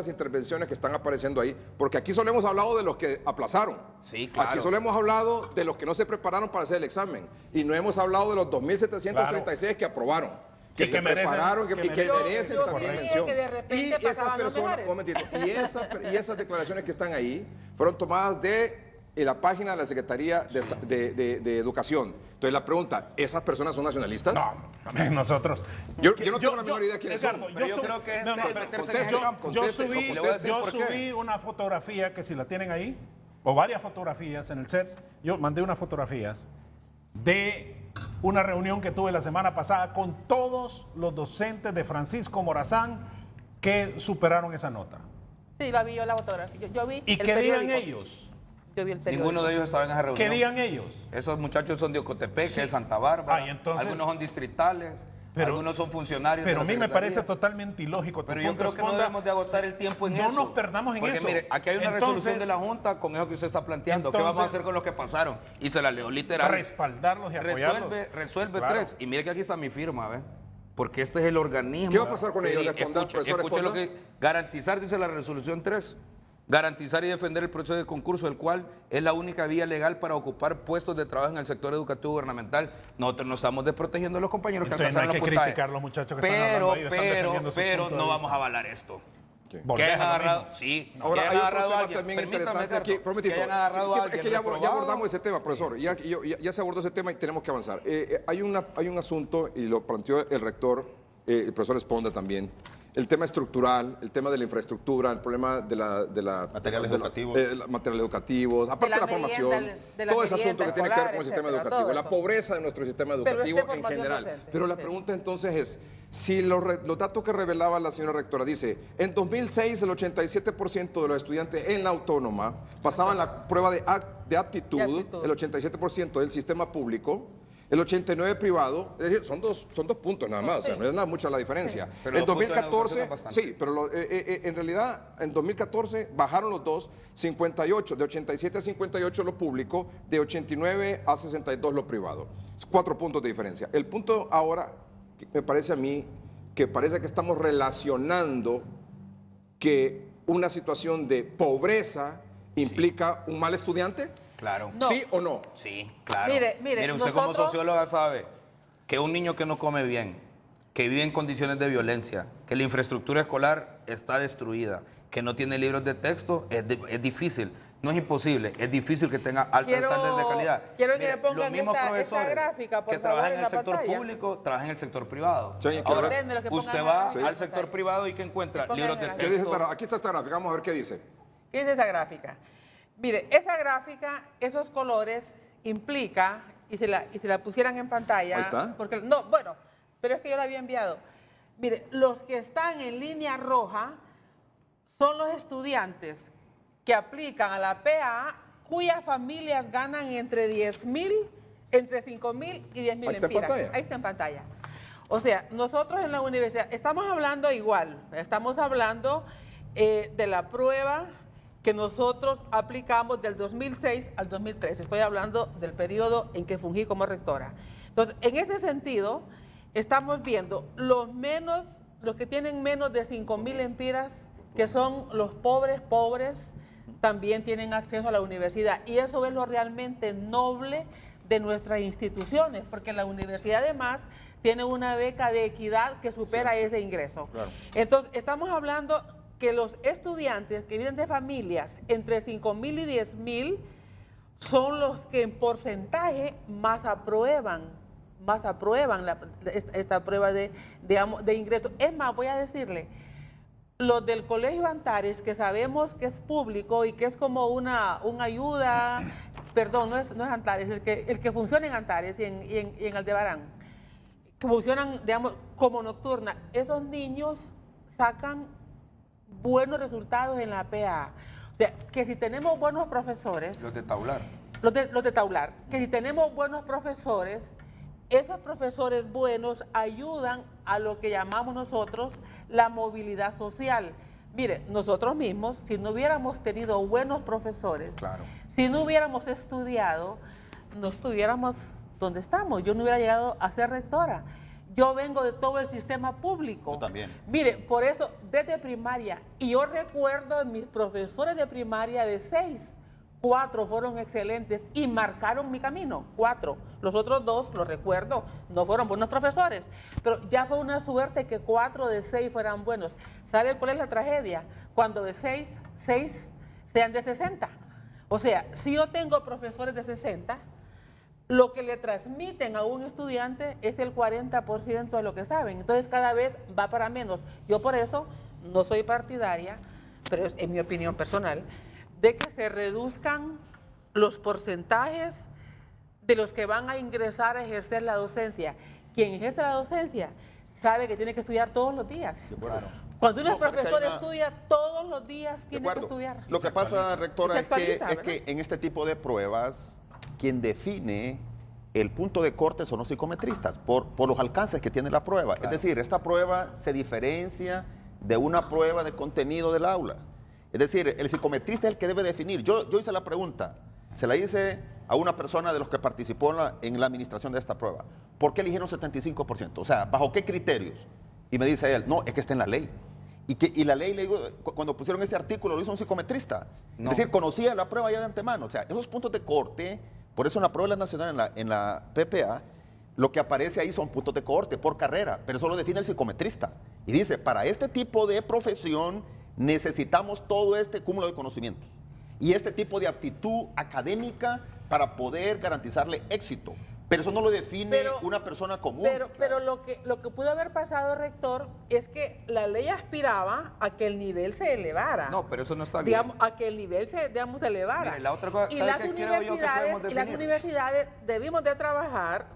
intervenciones que están apareciendo ahí, porque aquí solo hemos hablado de los que aplazaron. Sí, claro. Aquí solo hemos hablado de los que no se prepararon para hacer el examen y no hemos hablado de los 2.736 que aprobaron. Que Sí, se que merecen- prepararon, que que merecen Yo también sí dije mención. que de repente Y esas pasaban los personas, mejores. un momentito, y esas declaraciones que están ahí fueron tomadas de la página de la Secretaría de Educación. Entonces la pregunta, ¿esas personas son nacionalistas? No, también nosotros. Yo no tengo la menor idea de quiénes Edgardo, son. Pero yo creo que es de meterse en ese campo. Yo Conteste, subí, le voy a decir yo por qué. subí una fotografía que si la tienen ahí, o varias fotografías en el set, yo mandé unas fotografías de una reunión que tuve la semana pasada con todos los docentes de Francisco Morazán que superaron esa nota. Sí, la vi yo la fotografía. Yo vi ¿Y el qué digan periódico. ellos? Yo vi el periódico. ninguno de ellos estaba en esa reunión. ¿Qué digan ellos? Esos muchachos son de Ocotepeque, de Santa Bárbara, Ay, entonces- algunos son distritales, algunos son funcionarios Pero de a la mí me Secretaría. parece totalmente ilógico. tu Pero yo punto, creo que no Esponda. debemos de agotar el tiempo en No eso. nos perdamos en Porque eso. mire, aquí hay una Entonces- resolución de la Junta con eso que usted está planteando. ¿Qué vamos a Entonces- hacer con los que pasaron? Y se la leo literal. Respaldarlos y apoyarlos. Resuelve Claro. 3. Y mire que aquí está mi firma, ¿ve? Porque este es el organismo. ¿Qué va a pasar con ellos? Escuche, Responda, profesor, escuche lo responda. que garantizar, dice la resolución 3. Garantizar y defender el proceso de concurso, el cual es la única vía legal para ocupar puestos de trabajo en el sector educativo gubernamental. Nosotros no estamos desprotegiendo a los compañeros que Entonces, no alcanzaron hay los que puntajes. criticar a los muchachos que están hablando ahí, están defendiendo su punto de no vista. vamos a avalar esto. Que Volvemos hayan a lo agarrado, mismo. sí, Ahora, que hay hayan otro agarrado a tema alguien. también Permítame, interesante Edgardo, aquí, prometito. que hayan agarrado a Es alguien que ya reprobado. abordamos ese tema, profesor. Ya se abordó ese tema y tenemos que avanzar. Hay un asunto, y lo planteó el rector, el profesor Esponda también. El tema estructural, el tema de la infraestructura, el problema de la Materiales educativos. materiales educativos, aparte de la formación, todo ese asunto que tiene que ver con el sistema educativo, la pobreza de nuestro sistema educativo en general. Pero la pregunta entonces es, si los datos que revelaba la señora rectora dice, en 2006 el 87% de los estudiantes en la autónoma pasaban la prueba de aptitud, el 87% del sistema público, el 89 privado, es decir, son dos puntos nada más, o sea, no es nada mucha la diferencia. Sí. Pero en los puntos 2014, en educación es sí, pero en realidad en 2014 bajaron los dos, 58, de 87 a 58 lo público, de 89 a 62 lo privado. 4 puntos de diferencia. El punto ahora, que me parece a mí, que parece que estamos relacionando que una situación de pobreza implica un mal estudiante. Claro. No. ¿Sí o no? Sí, claro. Mire, usted como nosotros- socióloga sabe que un niño que no come bien, que vive en condiciones de violencia, que la infraestructura escolar está destruida, que no tiene libros de texto, es difícil. No es imposible, es difícil que tenga altos estándares de calidad. Quiero que Mire, le pongan los mismos esta profesores gráfica, por que favor, trabajan en en el la sector pantalla. público, trabajan en el sector privado. Sí, quiero Ahora, ver. Lo que pongan usted en va la al pantalla. sector privado y que encuentra Que pongan libros en de la- ¿Qué dice texto. aquí está esta gráfica, vamos a ver qué dice. ¿Qué dice esa gráfica? Mire, esa gráfica, esos colores implica, y si la pusieran en pantalla, Ahí está. porque no, bueno, pero es que yo la había enviado. Mire, los que están en línea roja son los estudiantes que aplican a la PA cuyas familias ganan entre 10,000, entre 5,000 y 10,000 Ahí está en empiras. pantalla. Ahí está en pantalla. O sea, nosotros en la universidad estamos hablando igual, estamos hablando de la prueba que nosotros aplicamos del 2006 al 2013. Estoy hablando del periodo en que fungí como rectora. Entonces, en ese sentido, estamos viendo los que tienen menos de 5,000 empiras, que son los pobres, también tienen acceso a la universidad. Y eso es lo realmente noble de nuestras instituciones, porque la universidad además tiene una beca de equidad que supera ese ingreso. Claro. Entonces, estamos hablando que los estudiantes que vienen de familias entre 5,000 y 10,000 son los que en porcentaje más aprueban esta prueba de ingreso. Es más, voy a decirle, los del Colegio Antares, que sabemos que es público y que es como una ayuda, perdón, no es Antares, el que funciona en Antares y en Aldebarán, que funcionan, digamos, como nocturna, esos niños sacan buenos resultados en la PA. O sea, que si tenemos buenos profesores... Los de Taular. Los de Taular. Que si tenemos buenos profesores, esos profesores buenos ayudan a lo que llamamos nosotros la movilidad social. Mire, nosotros mismos, si no hubiéramos tenido buenos profesores, Claro. si no hubiéramos estudiado, no estuviéramos donde estamos. Yo no hubiera llegado a ser rectora. Yo vengo de todo el sistema público. Yo también. Mire, por eso, desde primaria, y yo recuerdo a mis profesores de primaria de 6, 4 fueron excelentes y marcaron mi camino, 4. Los otros 2, los recuerdo, no fueron buenos profesores, pero ya fue una suerte que 4 de 6 fueran buenos. ¿Sabe cuál es la tragedia? Cuando de 6 sean de 60. O sea, si yo tengo profesores de 60, lo que le transmiten a un estudiante es el 40% de lo que saben. Entonces cada vez va para menos. Yo por eso no soy partidaria, pero es en mi opinión personal, de que se reduzcan los porcentajes de los que van a ingresar a ejercer la docencia. Quien ejerce la docencia sabe que tiene que estudiar todos los días. Claro. Cuando un No, porque profesor hay una- estudia todos los días, De tiene que acuerdo. estudiar. Lo que pasa, rectora, Se es que, actualiza, es ¿verdad? que en este tipo de pruebas, quien define el punto de corte son los psicometristas, por los alcances que tiene la prueba. Es decir, esta prueba se diferencia de una prueba de contenido del aula. Es decir, el psicometrista es el que debe definir. Yo hice la pregunta, se la hice a una persona de los que participó en la administración de esta prueba. ¿Por qué eligieron 75%? O sea, ¿bajo qué criterios? Y me dice él, no, es que está en la ley. Y la ley, le digo, cuando pusieron ese artículo, lo hizo un psicometrista. No. Es decir, conocía la prueba ya de antemano. O sea, esos puntos de corte, por eso en la prueba nacional, en la PPA, lo que aparece ahí son puntos de corte por carrera, pero eso lo define el psicometrista. Y dice, para este tipo de profesión necesitamos todo este cúmulo de conocimientos y este tipo de aptitud académica para poder garantizarle éxito. Pero eso no lo define una persona común. Pero lo que pudo haber pasado, rector, es que la ley aspiraba a que el nivel se elevara. No, pero eso no está bien. Digamos, a que el nivel se elevara. Mire, la otra cosa, y ¿sabe las qué creo yo que podemos universidades, y las definir? universidades debimos de trabajar,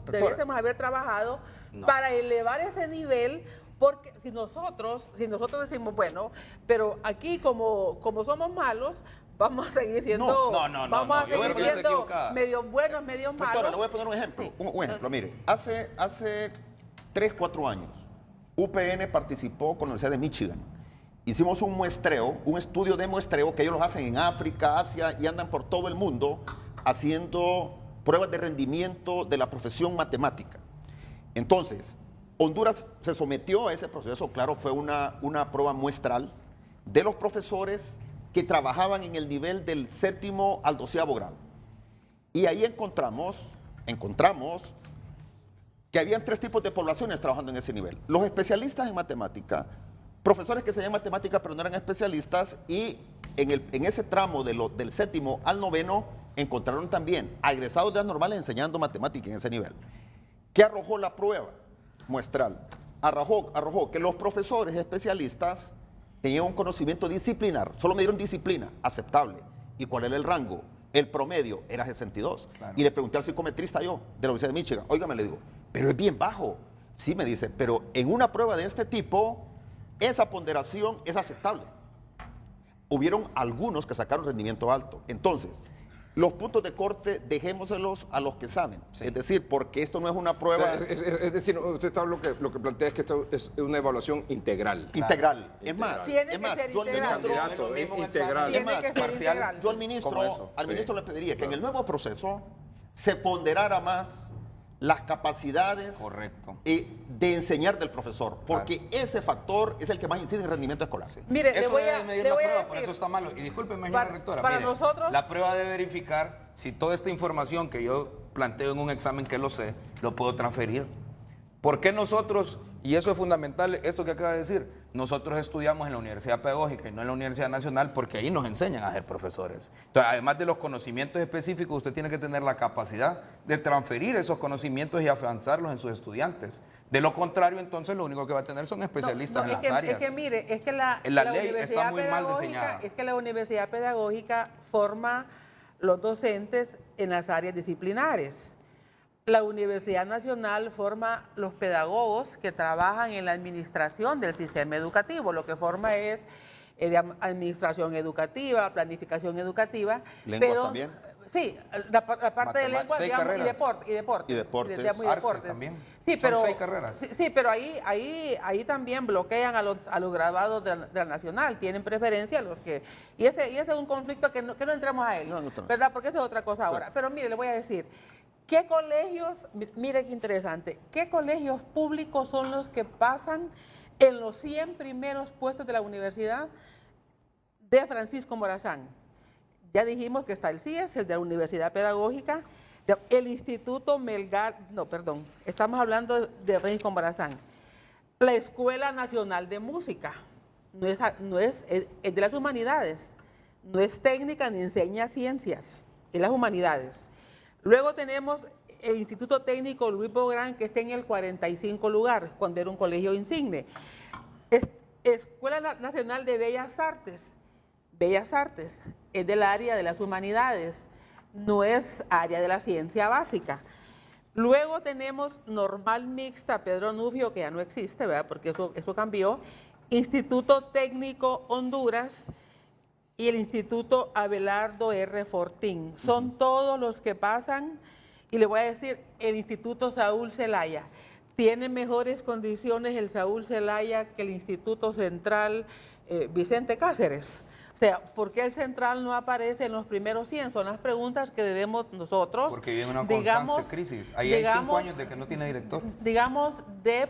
debiésemos haber trabajado para elevar ese nivel, porque si nosotros decimos, bueno, pero aquí como somos malos, vamos a seguir siendo, vamos a seguir siendo medio buenos, medio malos. Doctora, le voy a poner un ejemplo. Sí. Un ejemplo, mire, hace 3, 4 años, UPN participó con la Universidad de Michigan. Hicimos un muestreo, un estudio de muestreo que ellos los hacen en África, Asia y andan por todo el mundo haciendo pruebas de rendimiento de la profesión matemática. Entonces, Honduras se sometió a ese proceso, claro, fue una prueba muestral de los profesores que trabajaban en el nivel del 7º al 12º grado. Y ahí encontramos que habían 3 tipos de poblaciones trabajando en ese nivel. Los especialistas en matemática, profesores que se llaman matemática pero no eran especialistas, y en ese tramo del 7º al 9º encontraron también a egresados de las normales enseñando matemática en ese nivel. ¿Qué arrojó la prueba muestral? Arrojó que los profesores especialistas tenían un conocimiento disciplinar, solo me dieron disciplina, aceptable. ¿Y cuál era el rango? El promedio era 62. Claro. Y le pregunté al psicometrista yo, de la Universidad de Michigan, óigame, le digo, pero es bien bajo. Sí, me dice, pero en una prueba de este tipo, esa ponderación es aceptable. Hubieron algunos que sacaron rendimiento alto. Entonces, los puntos de corte dejémoselos a los que saben. Sí. Es decir, porque esto no es una prueba... O sea, es decir, usted está lo que plantea es que esto es una evaluación integral. Integral. Es más, yo al ministro le pediría que en el nuevo proceso se ponderara más las capacidades de enseñar del profesor, porque ese factor es el que más incide en el rendimiento escolar. Sí. Mire, eso debe medir la prueba, por eso está malo. Y discúlpeme, señora rectora, para mire, nosotros, la prueba debe verificar si toda esta información que yo planteo en un examen que lo sé, lo puedo transferir. ¿Por qué nosotros, y eso es fundamental, esto que acaba de decir, nosotros estudiamos en la Universidad Pedagógica y no en la Universidad Nacional porque ahí nos enseñan a ser profesores? Entonces, además de los conocimientos específicos, usted tiene que tener la capacidad de transferir esos conocimientos y afianzarlos en sus estudiantes. De lo contrario, entonces, lo único que va a tener son especialistas en las áreas. Es que mire, es que la ley está muy mal diseñada. Es que la Universidad Pedagógica forma los docentes en las áreas disciplinares. La Universidad Nacional forma los pedagogos que trabajan en la administración del sistema educativo. Lo que forma es administración educativa, planificación educativa. ¿Lenguas también? Sí, la parte de lengua, digamos, y deportes. También. Sí, pero, son 6 carreras. Sí, pero ahí también bloquean a los graduados de la Nacional, tienen preferencia a los que... Y ese es un conflicto que no entramos a él, ¿verdad? Porque eso es otra cosa ahora. Pero mire, le voy a decir... ¿Qué colegios, mire qué interesante, qué colegios públicos son los que pasan en los 100 primeros puestos de la Universidad de Francisco Morazán? Ya dijimos que está el CIES, el de la Universidad Pedagógica, el Instituto Melgar, estamos hablando de Francisco Morazán. La Escuela Nacional de Música, es de las humanidades, no es técnica ni enseña ciencias, es las humanidades. Luego tenemos el Instituto Técnico Luis Bográn, que está en el 45 lugar, cuando era un colegio insigne. Escuela Nacional de Bellas Artes es del área de las humanidades, no es área de la ciencia básica. Luego tenemos Normal Mixta Pedro Nubio, que ya no existe, ¿verdad? Porque eso cambió. Instituto Técnico Honduras y el Instituto Abelardo R. Fortín. Son todos los que pasan, y le voy a decir, el Instituto Saúl Zelaya. Tiene mejores condiciones el Saúl Zelaya que el Instituto Central Vicente Cáceres. O sea, ¿por qué el Central no aparece en los primeros 100? Son las preguntas que debemos nosotros. Porque vive una constante crisis. Ahí hay 5 años de que no tiene director. Digamos, de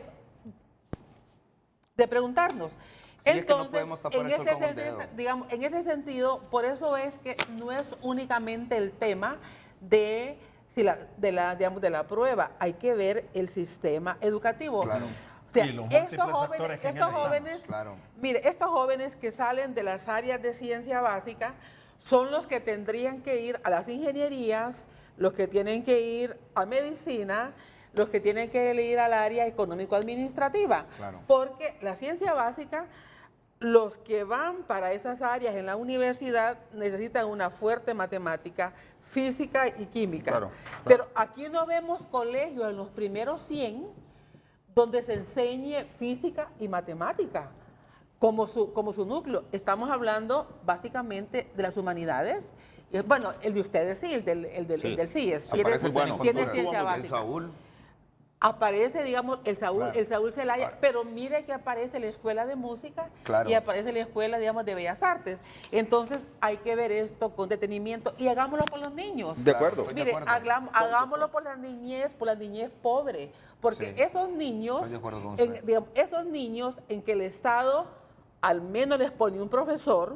de preguntarnos. Sí, es que no Entonces, podemos tapar el sol con un dedo. digamos, en ese sentido, por eso es que no es únicamente el tema de, digamos, de la prueba, hay que ver el sistema educativo. Claro. O sea, Y los estos múltiples actores que en él jóvenes, estamos. Claro. mire, estos jóvenes que salen de las áreas de ciencia básica son los que tendrían que ir a las ingenierías, los que tienen que ir a medicina, los que tienen que ir al área económico-administrativa. Claro. Porque la ciencia básica, los que van para esas áreas en la universidad necesitan una fuerte matemática, física y química. Claro, Pero aquí no vemos colegios en los primeros 100 donde se enseñe física y matemática como su núcleo. Estamos hablando básicamente de las humanidades. Y, bueno, el de ustedes sí, el del CIES. Aparece el Tiene tecnicultura. ciencia El básica. Saúl. Aparece, digamos, el Saúl, Claro. el Saúl Zelaya, Claro. pero mire que aparece la Escuela de Música Claro. y aparece la Escuela, digamos, de Bellas Artes. Entonces, hay que ver esto con detenimiento y hagámoslo por los niños. De acuerdo. Estoy de Mire, acuerdo. hagámoslo por la niñez pobre, porque Sí. esos niños, Estoy de acuerdo con usted. digamos, esos niños en que el Estado al menos les pone un profesor,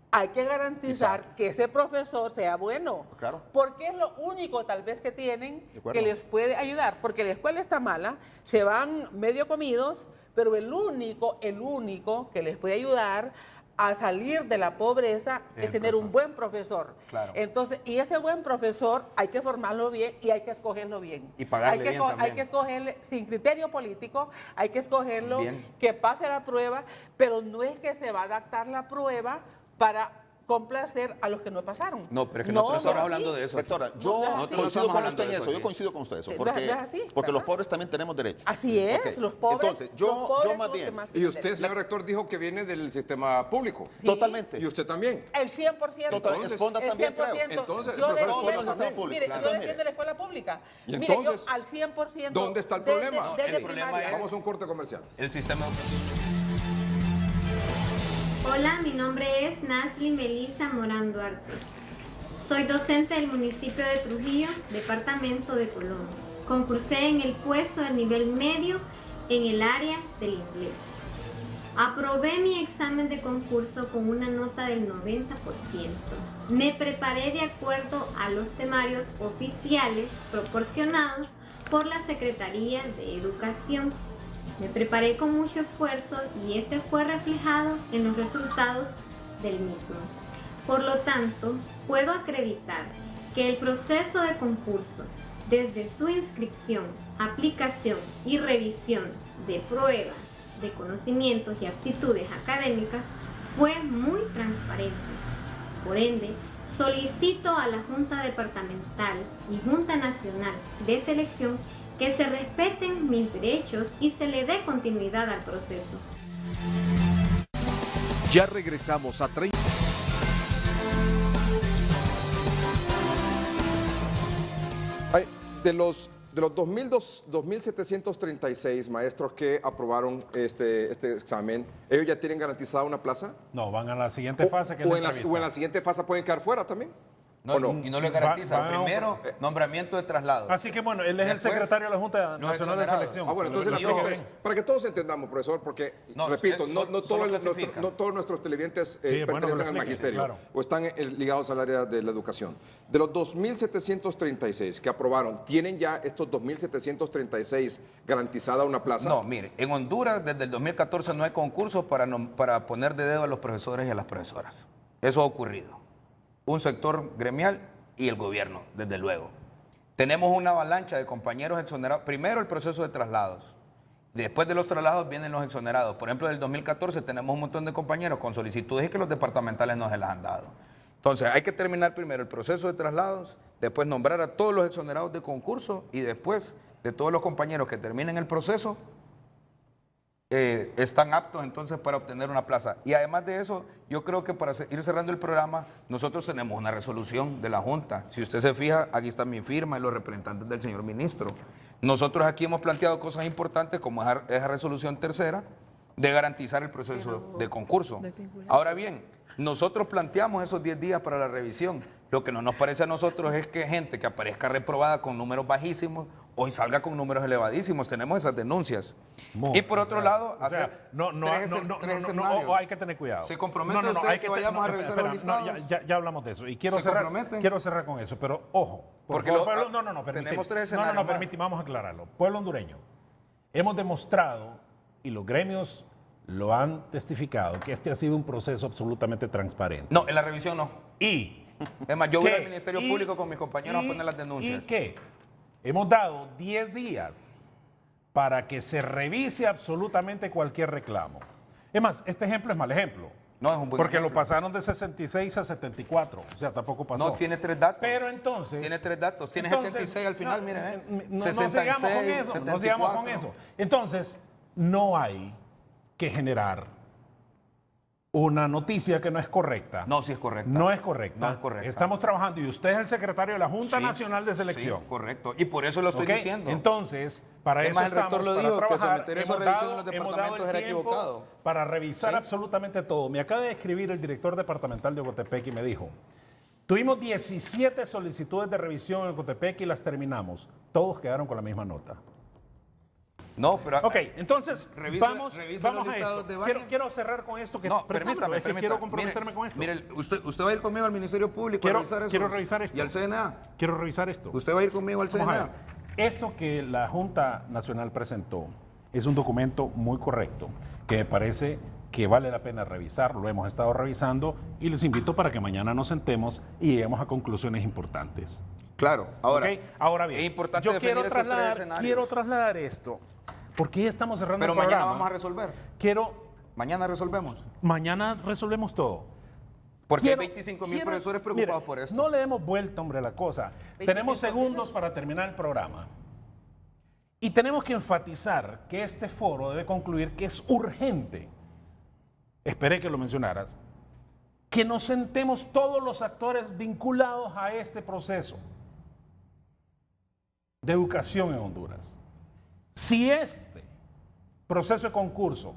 hay que garantizar que ese profesor sea bueno, Claro. porque es lo único tal vez que tienen De acuerdo. que les puede ayudar, porque la escuela está mala, se van medio comidos, pero el único que les puede ayudar a salir de la pobreza es El tener un profesor. buen profesor. Claro. Entonces, y ese buen profesor hay que formarlo bien y hay que escogerlo bien. Y pagarle hay que, bien hay también. que escogerle sin criterio político, hay que escogerlo Bien. que pase la prueba, pero no es que se va a adaptar la prueba para complacer a los que no pasaron. No, pero es que nosotros estamos no es hablando así. de eso. Rectora, No, yo no es así. coincido Estamos con hablando usted en de eso, eso yo aquí. coincido con usted en eso, Sí, porque, no es así, porque los ¿verdad? pobres también tenemos derechos. Así es, Ok, los pobres. Entonces, los yo pobres más son los que bien, más Y tienen usted, derecho. señor rector, dijo que viene del sistema público. Sí. totalmente. Y usted también. El 100%. Total, Entonces, Esponda el también creo. 100%. Entonces, yo el profesor defiendo, Esponda también. público. mire, Claro. yo Entonces, defiendo la escuela pública. Y Mire, entonces, yo al 100%. ¿dónde está el desde- problema? Desde El problema primaria. es- Vamos a un corte comercial. El sistema Hola, mi nombre es Nasli Melissa Morán Duarte. Soy docente del municipio de Trujillo, departamento de Colón. Concursé en el puesto del nivel medio en el área del inglés. Aprobé mi examen de concurso con una nota del 90%. Me preparé de acuerdo a los temarios oficiales proporcionados por la Secretaría de Educación. Me preparé con mucho esfuerzo y este fue reflejado en los resultados del mismo. Por lo tanto, puedo acreditar que el proceso de concurso, desde su inscripción, aplicación y revisión de pruebas de conocimientos y aptitudes académicas, fue muy transparente. Por ende, solicito a la Junta Departamental y Junta Nacional de Selección que se respeten mis derechos y se le dé continuidad al proceso. Ya regresamos a 30. Ay, de los 2.736 maestros que aprobaron este examen, ¿ellos ya tienen garantizada una plaza? No, van a la siguiente fase que es o la en la entrevista. siguiente fase pueden quedar fuera también. no, ¿O no? y no le garantiza. Va- va- Primero, nombramiento de traslados. Así que bueno, él es el Después, secretario de la Junta los Nacional de exonerados. Selección. Ah, bueno, entonces la Lo dijo pregunta es, bien. para que todos entendamos, profesor, porque, No, repito, él no solo todos clasifica. no todos nuestros televidentes Sí, bueno, pertenecen pero al explíquese, magisterio claro. o están ligados al área de la educación. De los 2.736 que aprobaron, ¿tienen ya estos 2.736 garantizada una plaza? No, mire, en Honduras desde el 2014 no hay concursos para poner de dedo a los profesores y a las profesoras. Eso ha ocurrido. Un sector gremial y el gobierno, desde luego. Tenemos una avalancha de compañeros exonerados. Primero el proceso de traslados. Después de los traslados vienen los exonerados. Por ejemplo, del 2014 tenemos un montón de compañeros con solicitudes y que los departamentales no se las han dado. Entonces hay que terminar primero el proceso de traslados, después nombrar a todos los exonerados de concurso y después de todos los compañeros que terminen el proceso, están aptos entonces para obtener una plaza. Y además de eso, yo creo que para ir cerrando el programa, nosotros tenemos una resolución de la Junta. Si usted se fija, aquí está mi firma y los representantes del señor ministro. Nosotros aquí hemos planteado cosas importantes como esa resolución tercera de garantizar el proceso de concurso. Ahora bien, nosotros planteamos esos 10 días para la revisión. Lo que no nos parece a nosotros es que gente que aparezca reprobada con números bajísimos hoy salga con números elevadísimos. Tenemos esas denuncias. Y por otro lado, hacer tres escenarios. Hay que tener cuidado. ¿Se compromete usted que vayamos a revisar los listados? Ya hablamos de eso. Y quiero cerrar con eso, pero ojo. Porque tenemos tres escenarios permíteme, vamos a aclararlo. Pueblo hondureño, hemos demostrado, y los gremios lo han testificado, que este ha sido un proceso absolutamente transparente. No, en la revisión no. Es más, yo voy al Ministerio ¿Y Público con mis compañeros a poner las denuncias. ¿Y qué? Hemos dado 10 días para que se revise absolutamente cualquier reclamo. Es más, este ejemplo es mal ejemplo. No, es un buen Porque ejemplo. lo pasaron de 66 a 74. O sea, tampoco pasó. No, tiene 3 datos. Pero entonces... Tiene 3 datos. Tiene 76 al final, mire. No 66, sigamos con eso. 74. No sigamos con eso. Entonces, no hay que generar una noticia que no es correcta. No, sí es correcta. No es correcta. No es correcta. Estamos trabajando y usted es el secretario de la Junta Nacional de Selección. Sí, correcto. Y por eso lo estoy diciendo. Entonces, para eso el rector estamos, lo para dijo, trabajar. que someter eso a revisión en los departamentos era equivocado. Para revisar absolutamente todo. Me acaba de escribir el director departamental de Ocotepec y me dijo, tuvimos 17 solicitudes de revisión en Ocotepec y las terminamos. Todos quedaron con la misma nota. No, pero... Ok, entonces vamos a esto. De quiero cerrar con esto. Que, no, permítame. Quiero comprometerme con esto. Mire, usted va a ir conmigo al Ministerio Público a revisar eso. Quiero revisar esto. ¿Y al CNA? Quiero revisar esto. ¿Usted va a ir conmigo al CNA? Esto que la Junta Nacional presentó es un documento muy correcto, que me parece que vale la pena revisar. Lo hemos estado revisando y les invito para que mañana nos sentemos y lleguemos a conclusiones importantes. Claro, ahora, ahora bien, es importante yo quiero quiero trasladar esto, porque ya estamos cerrando el programa. Pero mañana vamos a resolver. Mañana resolvemos. Mañana resolvemos todo. Porque hay 25,000 profesores preocupados por esto. No le demos vuelta, hombre, a la cosa. Tenemos segundos para terminar el programa. Y tenemos que enfatizar que este foro debe concluir que es urgente. Esperé que lo mencionaras. Que nos sentemos todos los actores vinculados a este proceso de educación en Honduras. Si este proceso de concurso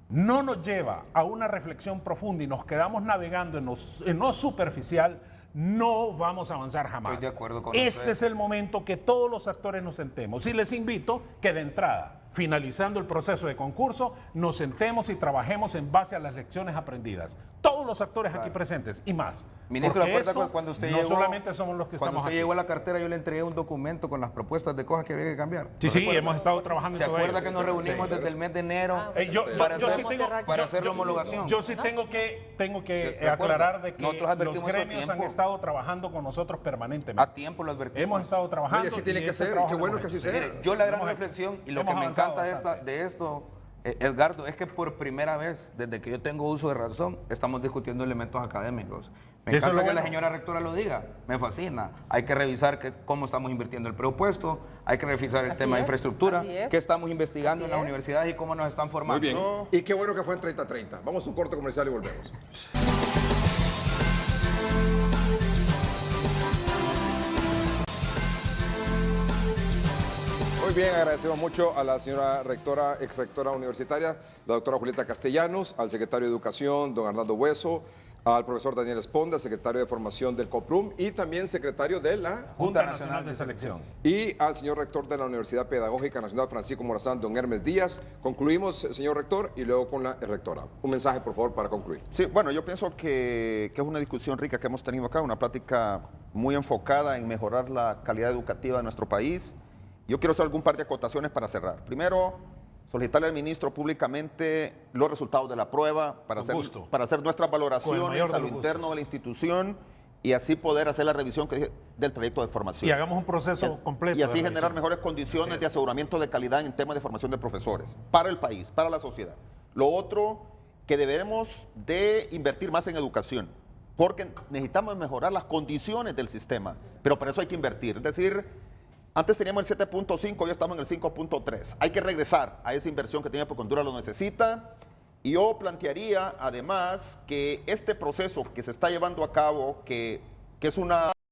no nos lleva a una reflexión profunda y nos quedamos navegando en lo superficial, no vamos a avanzar jamás. Estoy de acuerdo con Este usted. es el momento que todos los actores nos sentemos. Y les invito que de entrada, finalizando el proceso de concurso, nos sentemos y trabajemos en base a las lecciones aprendidas. Todos los actores aquí presentes y más. Ministro, Porque ¿recuerda esto cuando usted no llegó? solamente somos los que Cuando estamos usted aquí. llegó a la cartera, yo le entregué un documento con las propuestas de cosas que había que cambiar. Sí, hemos estado trabajando ¿Se en todo acuerda ello? que nos reunimos desde el mes de enero para hacer la homologación? Yo sí tengo que ¿Se acuerda? aclarar de que Nosotros advertimos los gremios eso a han tiempo. estado trabajando con nosotros permanentemente. A tiempo lo advertimos. Hemos estado trabajando. Oye, así tiene y que ese ser, y trabajo qué lo bueno hemos que así hecho. sea. Mire, yo la gran Hemos hecho. reflexión y lo Hemos que me avanzado encanta bastante. de esto, Edgardo, es que por primera vez, desde que yo tengo uso de razón, estamos discutiendo elementos académicos. Me Eso es encanta lo que la bueno. señora rectora lo diga, me fascina. Hay que revisar cómo estamos invirtiendo el presupuesto, hay que revisar el tema de infraestructura, qué estamos investigando en las universidades y cómo nos están formando. Muy bien. Y qué bueno que fue en 30-30. Vamos a un corte comercial y volvemos. Muy bien, agradecemos mucho a la señora rectora, exrectora universitaria, la doctora Julieta Castellanos, al secretario de Educación, don Arnaldo Hueso, al profesor Daniel Esponda, secretario de Formación del COPRUM y también secretario de la Junta Nacional de Selección. Y al señor rector de la Universidad Pedagógica Nacional, Francisco Morazán, don Hermes Díaz. Concluimos, señor rector, y luego con la rectora. Un mensaje, por favor, para concluir. Sí, bueno, yo pienso que es una discusión rica que hemos tenido acá, una plática muy enfocada en mejorar la calidad educativa de nuestro país. Yo quiero hacer algún par de acotaciones para cerrar. Primero, solicitarle al ministro públicamente los resultados de la prueba para hacer nuestras valoraciones a lo interno de la institución y así poder hacer la revisión que dije del trayecto de formación. Y hagamos un proceso completo. Y así de generar revisión. mejores condiciones de aseguramiento de calidad en temas de formación de profesores para el país, para la sociedad. Lo otro, que deberemos de invertir más en educación, porque necesitamos mejorar las condiciones del sistema, pero para eso hay que invertir. Es decir, antes teníamos el 7.5, hoy estamos en el 5.3. Hay que regresar a esa inversión que tenía porque Honduras lo necesita. Y yo plantearía además que este proceso que se está llevando a cabo, que es una